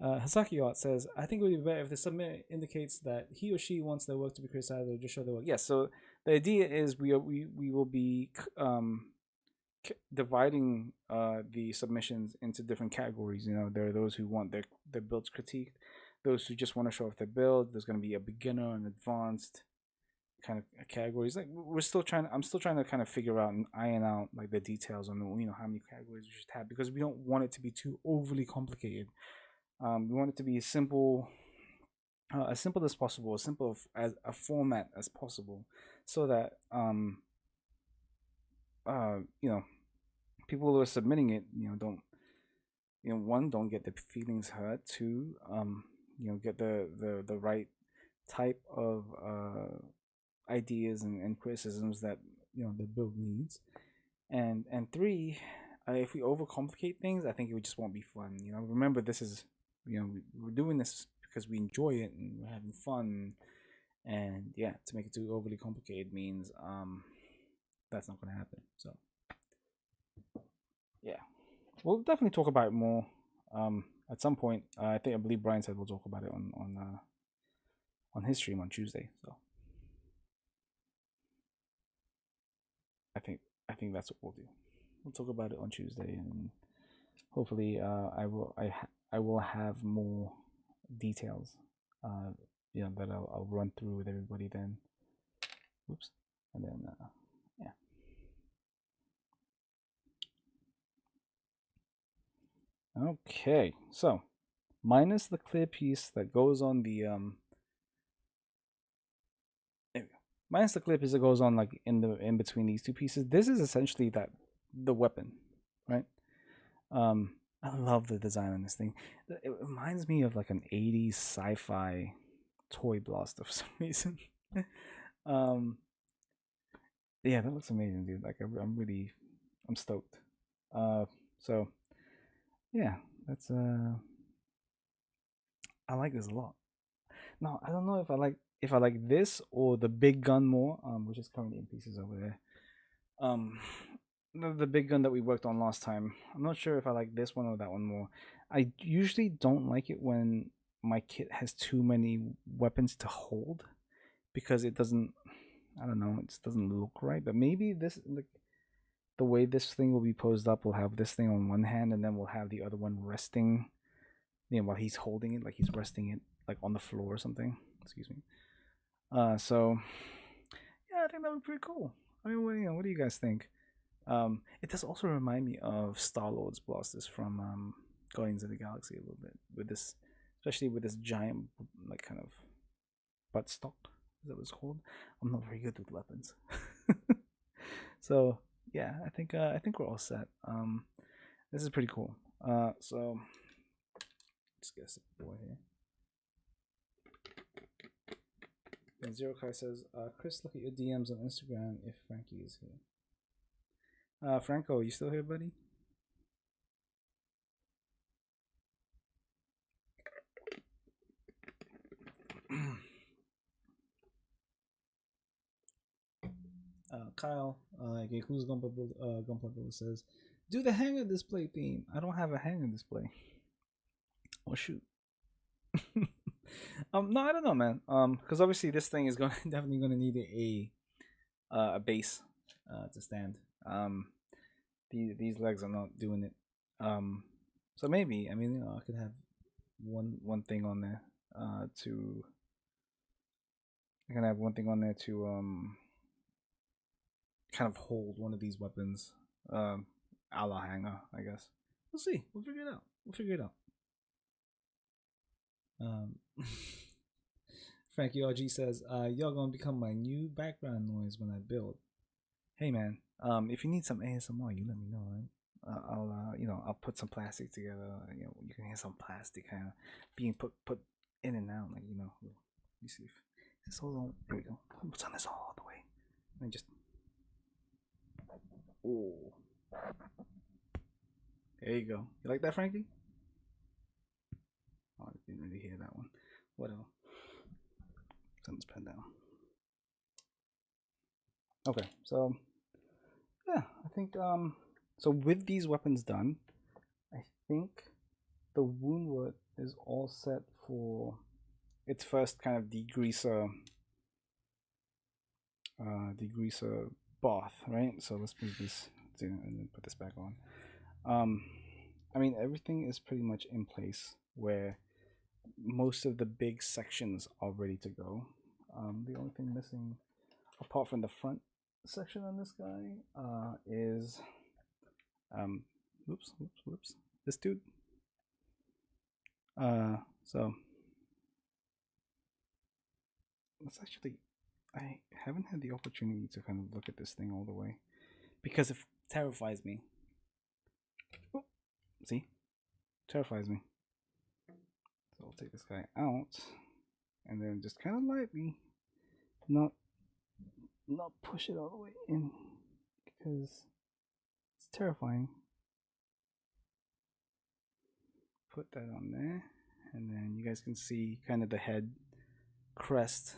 Hasaki Art says, I think it would be better if the submitter indicates that he or she wants their work to be criticized, or just show their work. Yes, so the idea is we will be dividing the submissions into different categories. There are those who want their builds critiqued, those who just want to show off their build. There's going to be a beginner and advanced kind of categories. Like, I'm still trying to kind of figure out and iron out like the details on how many categories we should have, because we don't want it to be too overly complicated. We want it to be as simple as possible, as simple as a format as possible, so that people who are submitting it, don't get their feelings hurt. Two, get the right type of ideas and criticisms that the build needs. And three, if we overcomplicate things, I think it just won't be fun. Remember, this is we're doing this because we enjoy it and we're having fun. And yeah, to make it too overly complicated means that's not going to happen. So yeah, we'll definitely talk about it more at some point. I believe Brian said we'll talk about it on his stream on Tuesday. So I think that's what we'll do. We'll talk about it on Tuesday, and hopefully I will have more details that I'll run through with everybody then. Oops. And then yeah. Okay, so minus the clear piece that goes on the there we go. Minus the clear piece that goes on like in between these two pieces. This is essentially the weapon, right? I love the design on this thing. It reminds me of like an 80s sci-fi toy blaster for some reason. Yeah, that looks amazing, dude. Like I'm stoked. So yeah, that's I like this a lot. Now I don't know if I like this or the big gun more, which is currently in pieces over there. The big gun that we worked on last time. I'm not sure if I like this one or that one more. I usually don't like it when my kit has too many weapons to hold because it doesn't. I don't know. It just doesn't look right. But maybe this like the way this thing will be posed up, we'll have this thing on one hand and then we'll have the other one resting. While he's holding it, like he's resting it like on the floor or something. Excuse me. So yeah, I think that would be pretty cool. I mean, what do you guys think? It does also remind me of Star-Lord's blasters from Guardians of the Galaxy a little bit with this, especially with this giant like kind of buttstock. Is that what it's called? I'm not very good with weapons. So yeah, I think we're all set. This is pretty cool. So let's guess the boy here. And Zero Kai says, Chris, look at your DMs on Instagram if Frankie is here. Franco, you still here, buddy? Kyle, who's Gunpla Builder says, do the hanger display theme. I don't have a hanger display. Oh shoot. No, I don't know, man. Because obviously this thing is definitely gonna need a base to stand. These legs are not doing it. So maybe I mean I could have one thing on there to. I can have one thing on there to kind of hold one of these weapons, a la hanger, I guess. We'll see. We'll figure it out. Frankie RG says, y'all gonna become my new background noise when I build. Hey man, if you need some ASMR, you let me know, right? I'll put some plastic together. You can hear some plastic kind of being put in and out, like Let me see if this hold on. There we go. Let's turn this all the way. And just there you go. You like that, Frankie? Oh, I didn't really hear that one. Whatever. Turn this pen down. Okay, so yeah, I think so with these weapons done, I think the Woundwort is all set for its first kind of degreaser bath, right? So let's move this and then put this back on. I mean everything is pretty much in place where most of the big sections are ready to go. The only thing missing apart from the front section on this guy is whoops, this dude. So let's actually, I haven't had the opportunity to kind of look at this thing all the way because it terrifies me. See, terrifies me. So So I'll take this guy out, and then just kind of lightly, not push it all the way in, because it's terrifying. Put that on there, and then you guys can see kind of the head crest,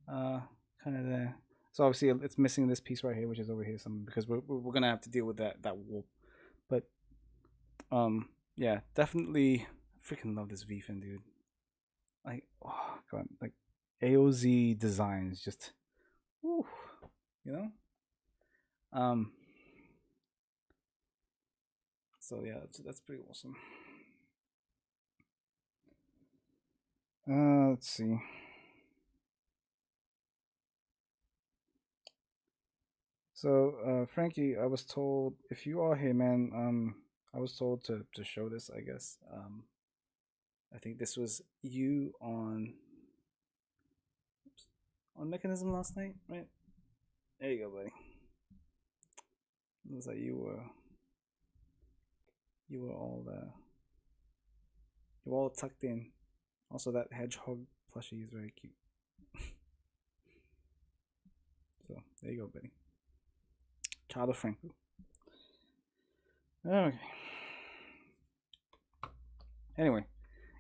kind of there. So obviously it's missing this piece right here, which is over here, some because we're gonna have to deal with that warp. But yeah, definitely freaking love this V-fin, dude. Like, oh god, like AOZ designs just, whew, you know. So yeah, that's pretty awesome. Let's see. So, Frankie, I was told if you are here, man. I was told to show this. I guess. I think this was you on Mechanism last night, right? There you go, buddy. It was like you were all you were all tucked in. Also, that hedgehog plushie is very cute. So there you go, buddy. Child of Franco. Okay. Anyway,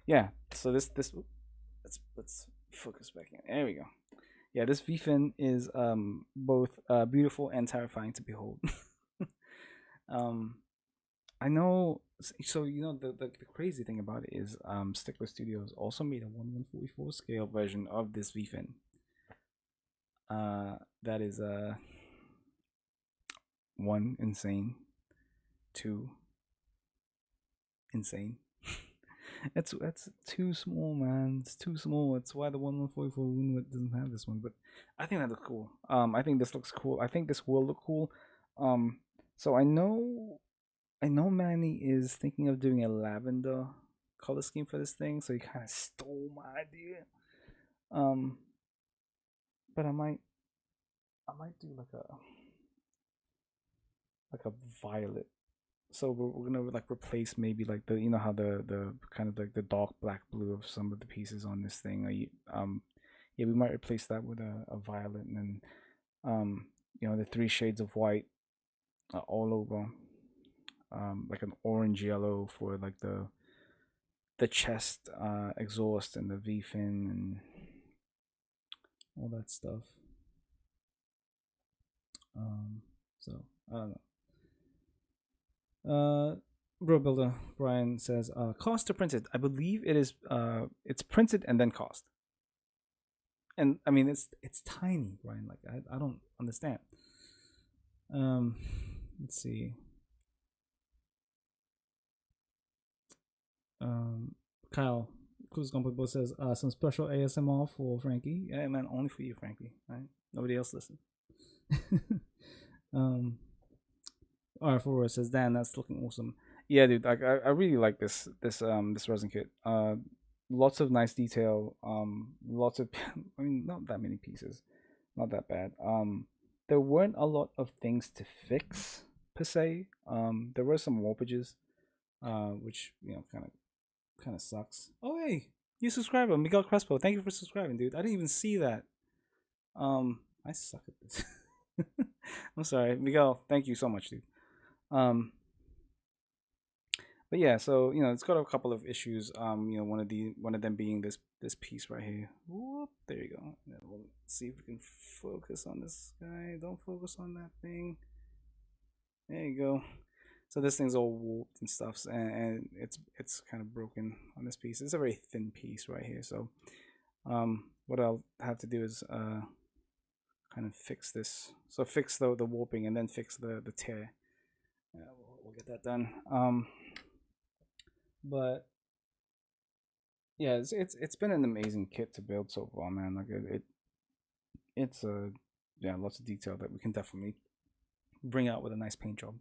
yeah. So this let's focus back in. There we go. Yeah, this V-fin is both beautiful and terrifying to behold. I know. So you know the crazy thing about it is Stickler Studios also made a 1/144 scale version of this V-fin. That is one, insane. Two, insane. That's too small, man. It's too small. That's why the 1/144 Woundwort doesn't have this one. But I think that looks cool. I think this looks cool. I think this will look cool. So I know Manny is thinking of doing a lavender color scheme for this thing. So he kind of stole my idea. But I might do like a violet. So we're gonna like replace maybe like the, you know how the kind of like the dark black blue of some of the pieces on this thing. Yeah, we might replace that with a violet, and then you know, the 3 shades of white all over, like an orange yellow for like the chest exhaust and the V-fin and all that stuff. So I don't know. Bro Builder Brian says, cost to print it. I believe it is it's printed and then cost. And I mean it's tiny, Brian. Like I don't understand. Let's see. Kyle Cruz Gunpla says, some special ASMR for Frankie. Yeah, man, only for you, Frankie. Right? Nobody else listen. R4 says, Dan, that's looking awesome. Yeah, dude, like I really like this resin kit. Lots of nice detail. Lots of I mean, not that many pieces, not that bad. There weren't a lot of things to fix per se. There were some warpages, which, you know, kind of sucks. Oh hey, new subscriber Miguel Crespo. Thank you for subscribing, dude. I didn't even see that. I suck at this. I'm sorry, Miguel. Thank you so much, dude. But yeah, so you know, it's got a couple of issues. You know, one of them being this piece right here. Whoop, there you go. We'll see if we can focus on this guy. Don't focus on that thing. There you go. So this thing's all warped and stuff, and it's kind of broken on this piece. It's a very thin piece right here. So what I'll have to do is kind of fix this. So fix the warping and then fix the tear. Yeah, we'll get that done. But yeah, it's been an amazing kit to build so far, man. Like it's yeah, lots of detail that we can definitely bring out with a nice paint job.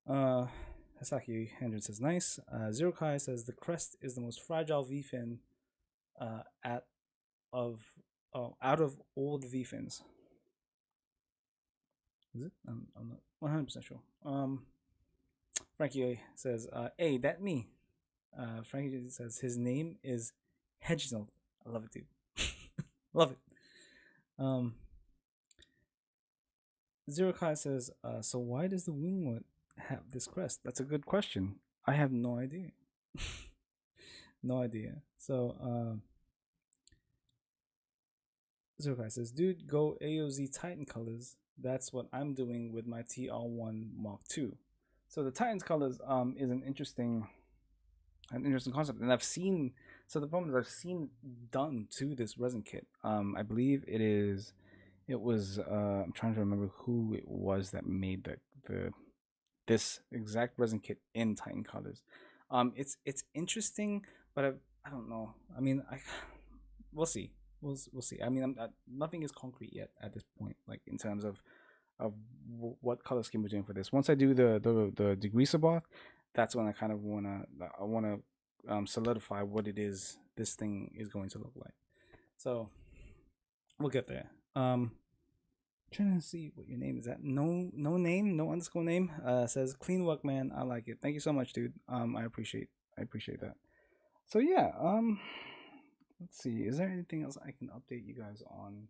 Hasaki Hendren says nice. Zero Kai says the crest is the most fragile V-fin out of all the V-fins. Is it? I'm not 100% sure. Frankie says, "Hey, that me." Frankie says his name is Hedginald. I love it, dude. Love it. Zero Kai says, so why does the Woundwort have this crest? That's a good question. I have no idea. No idea. So, Zero Kai says, dude, go AOZ Titan colors. That's what I'm doing with my TR1 Mark II. So the Titans colors is an interesting concept, and I've seen. So the problem is I've seen done to this resin kit. I believe it was I'm trying to remember who it was that made the this exact resin kit in Titan colors. It's interesting, but I don't know. I mean, we'll see. We'll see. I mean, nothing is concrete yet at this point, like in terms of what color scheme we're doing for this. Once I do the degreaser bath, that's when I kind of wanna solidify what it is this thing is going to look like. So we'll get there. Trying to see what your name is. That no name, no underscore name. Says clean work, man. I like it. Thank you so much, dude. I appreciate that. So yeah, let's see. Is there anything else I can update you guys on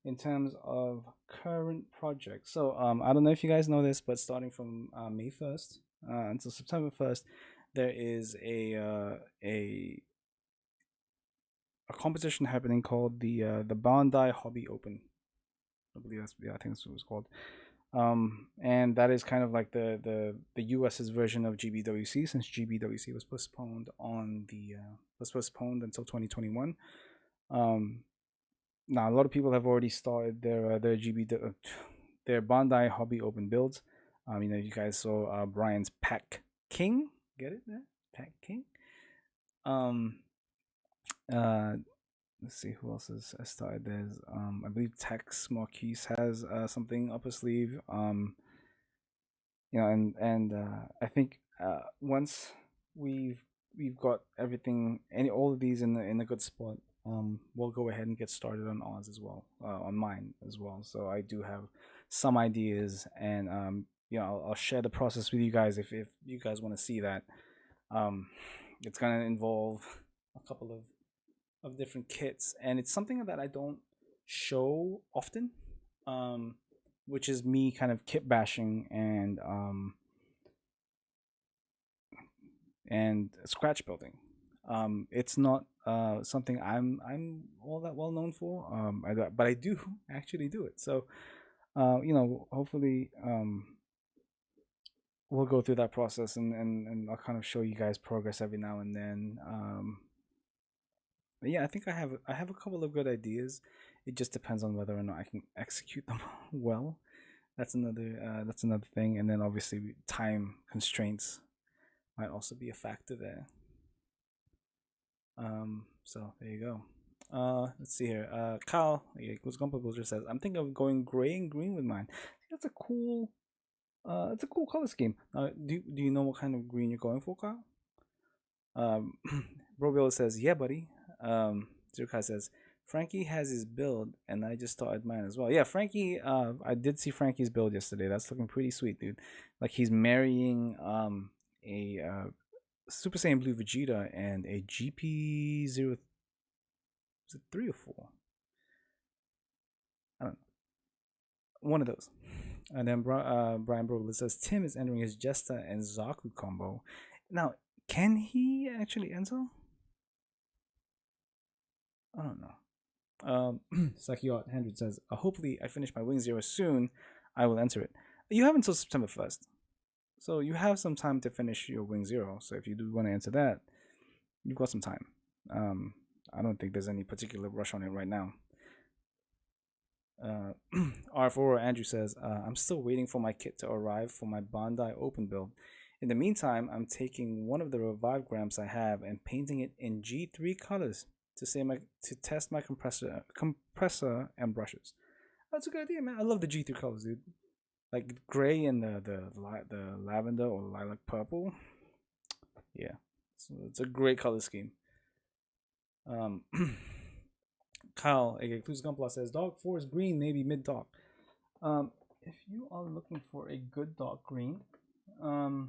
in terms of current projects? So I don't know if you guys know this, but starting from May 1st until September 1st, there is a competition happening called the Bandai Hobby Open. I believe I think that's what it's called. And that is kind of like the US's version of GBWC, since GBWC was postponed until 2021. Now a lot of people have already started their Bandai Hobby Open builds. You know, you guys saw Brian's Pack King, get it there, Pack King. Let's see who else has started. There's I believe Tex Marquise has something up his sleeve. You know, and I think once we've got everything, all of these in a good spot, we'll go ahead and get started on ours as well, on mine as well. So I do have some ideas, and you know, I'll share the process with you guys if you guys want to see that. It's gonna involve a couple of different kits, and it's something that I don't show often, which is me kind of kit bashing and scratch building. It's not something I'm all that well known for, but I do actually do it. So you know, hopefully we'll go through that process, and I'll kind of show you guys progress every now and then. But yeah, I think I have a couple of good ideas. It just depends on whether or not I can execute them well. That's another thing, and then obviously time constraints might also be a factor there. So there you go. Let's see here. Kyle, Gunpla just says, I'm thinking of going gray and green with mine. That's a cool it's a cool color scheme. Do you know what kind of green you're going for, Kyle? Robilla says, yeah, buddy. Zirkai says, Frankie has his build, and I just started mine as well. Yeah, Frankie, I did see Frankie's build yesterday. That's looking pretty sweet, dude. Like, he's marrying a Super Saiyan Blue Vegeta and a GP0. Is it 3 or 4? I don't know. One of those. And then Brian Brogler says Tim is entering his Jesta and Zaku combo. Now, can he actually enter? I don't know. Sakiot 100 says, hopefully I finish my Wing Zero soon. I will enter it. You have until September 1st. So you have some time to finish your Wing Zero. So if you do want to enter that, you've got some time. I don't think there's any particular rush on it right now. R4 Andrew says, I'm still waiting for my kit to arrive for my Bandai Open build. In the meantime, I'm taking one of the revived Gramps I have and painting it in G3 colors to test my compressor and brushes. That's a good idea, man. I love the G3 colors, dude. Like gray and the lavender or lilac purple. Yeah, so it's a great color scheme. Kyle, aka Clues Gunpla says, Dark Forest Green, maybe mid dark. If you are looking for a good dark green, let me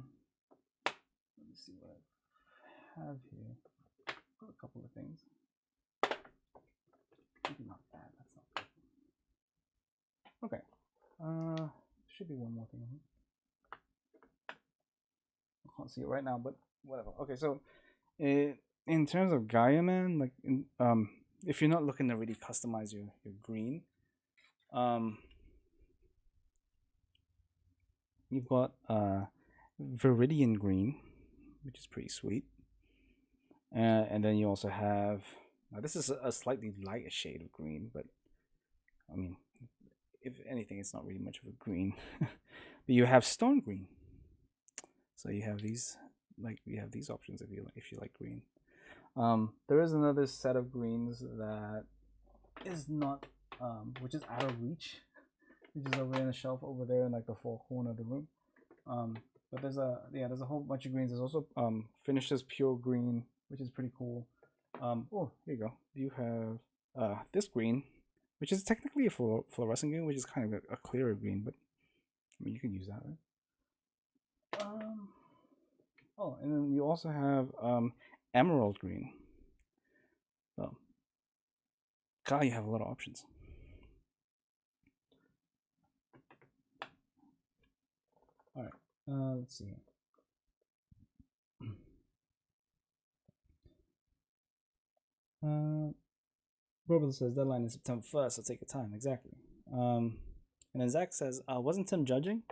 see what have here, got a couple of things. Maybe not that. That's not good. Okay. Should be one more thing. I can't see it right now, but whatever. Okay, so in terms of Gaia Man, like if you're not looking to really customize your green, you've got Viridian Green, which is pretty sweet. And then you also have, now this is a slightly lighter shade of green, but I mean, if anything, it's not really much of a green. But you have Stone Green. So you have these, like you have these options if you like green. There is another set of greens that is not, which is out of reach, which is over in the shelf over there in like the far corner of the room. But there's a whole bunch of greens. There's also finished as pure green, which is pretty cool. Oh, here you go. You have this green, which is technically a fluorescent green, which is kind of a clearer green, but I mean you can use that, right? Oh, and then you also have emerald green. So, God, you have a lot of options. All right, let's see. Robert says deadline is September 1st, so take your time. Exactly. And then Zach says, wasn't Tim judging?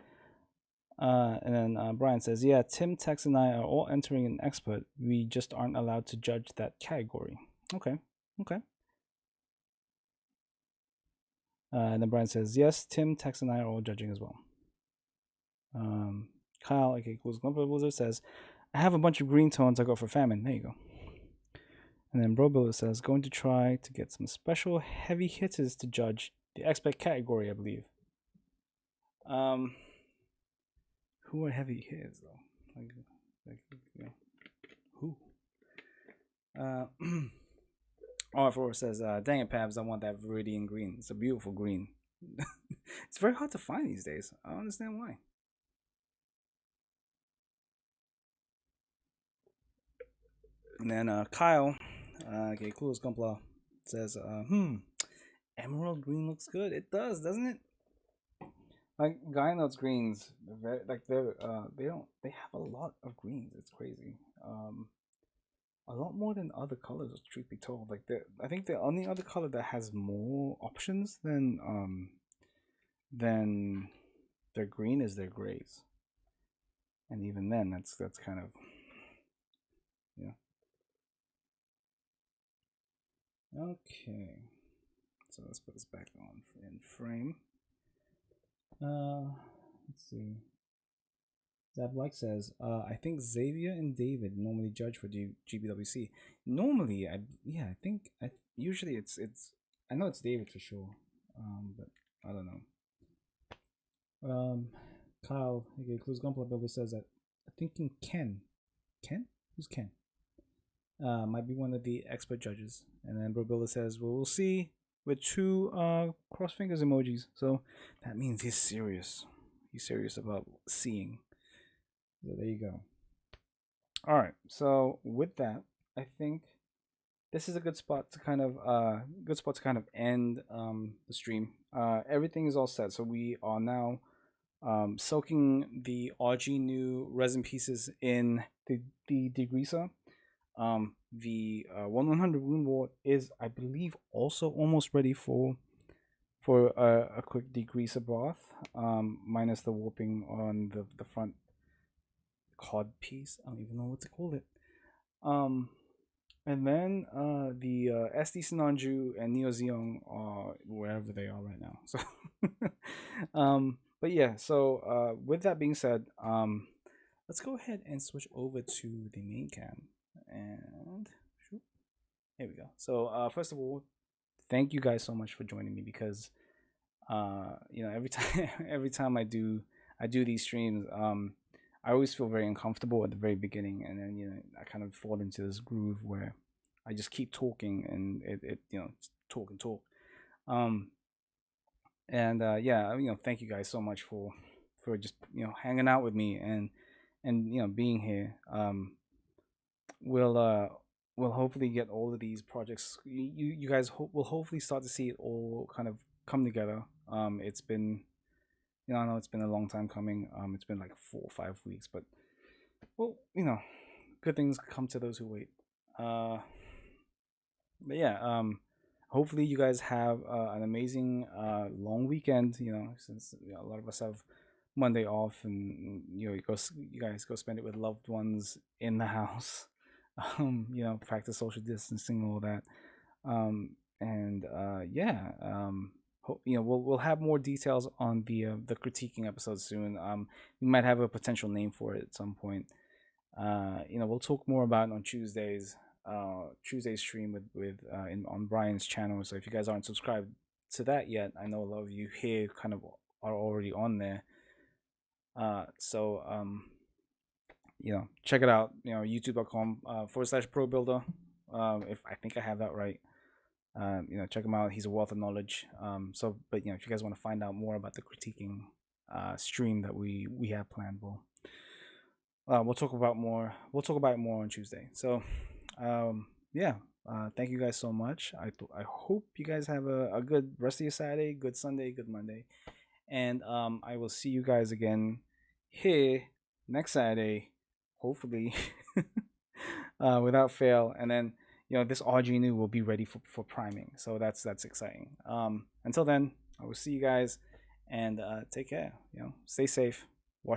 And then Brian says, yeah, Tim, Tex, and I are all entering an expert. We just aren't allowed to judge that category. Okay. And then Brian says, yes, Tim, Tex, and I are all judging as well. Kyle, okay, cool. Gunpla says, I have a bunch of green tones I got for famine. There you go. And then Bro Builder says, going to try to get some special heavy hitters to judge the expert category, I believe. Who are heavy hitters though? Like you know, who? R4 says, dang it, Pabz, I want that Viridian green. It's a beautiful green. It's very hard to find these days. I don't understand why. And then Kyle, okay, cool as Gunpla, says, emerald green looks good. It does, doesn't it? Like Gaia Notes greens, they're like they have a lot of greens. It's crazy. A lot more than other colors, truth be told. Like I think the only other color that has more options than their green is their grays. And even then, that's kind of, yeah. Okay, so let's put this back on in frame. Let's see. Zab like says, I think Xavier and David normally judge for GBWC. Normally, I think usually it's I know it's David for sure, but I don't know. Kyle, okay, Clues Gunpla Builder says that I'm thinking Ken. Who's Ken? Might be one of the expert judges. And then Bro Builder says, well, we'll see, with two cross fingers emojis. So that means he's serious. He's serious about seeing. So there you go. All right. So with that, I think this is a good spot to kind of end the stream. Everything is all set. So we are now soaking the RG Nu resin pieces in the Degreaser. The 100 Woundwort is, I believe, also almost ready for a quick degreaser bath, minus the warping on the front cod piece. I don't even know what to call it. And then the SD Sinanju and Neo Zeong are wherever they are right now. So but yeah, so with that being said, let's go ahead and switch over to the main cam. And here we go. So first of all, thank you guys so much for joining me, because you know, every time I do these streams, I always feel very uncomfortable at the very beginning, and then, you know, I kind of fall into this groove where I just keep talking, and it you know, talk and talk. Yeah, you know, thank you guys so much for just, you know, hanging out with me and you know, being here. we'll hopefully get all of these projects. You guys will hopefully start to see it all kind of come together. It's been, I know it's been a long time coming. It's been like 4 or 5 weeks, but well, good things come to those who wait. But yeah, hopefully you guys have an amazing long weekend. Since a lot of us have Monday off, and you guys go spend it with loved ones in the house. Practice social distancing, all that. And yeah, we'll have more details on the critiquing episode soon. We might have a potential name for it at some point. We'll talk more about it on Tuesday's stream on Brian's channel. So if you guys aren't subscribed to that yet, I know a lot of you here kind of are already on there. So check it out. YouTube.com/pro builder. If I think I have that right. Check him out. He's a wealth of knowledge. But if you guys want to find out more about the critiquing stream that we have planned, we'll talk about it more on Tuesday. So yeah, thank you guys so much. I hope you guys have a good rest of your Saturday, good Sunday, good Monday, and I will see you guys again here next Saturday, hopefully, without fail. And then this RG Nu will be ready for priming, so that's exciting. Until then, I will see you guys, and take care. Stay safe.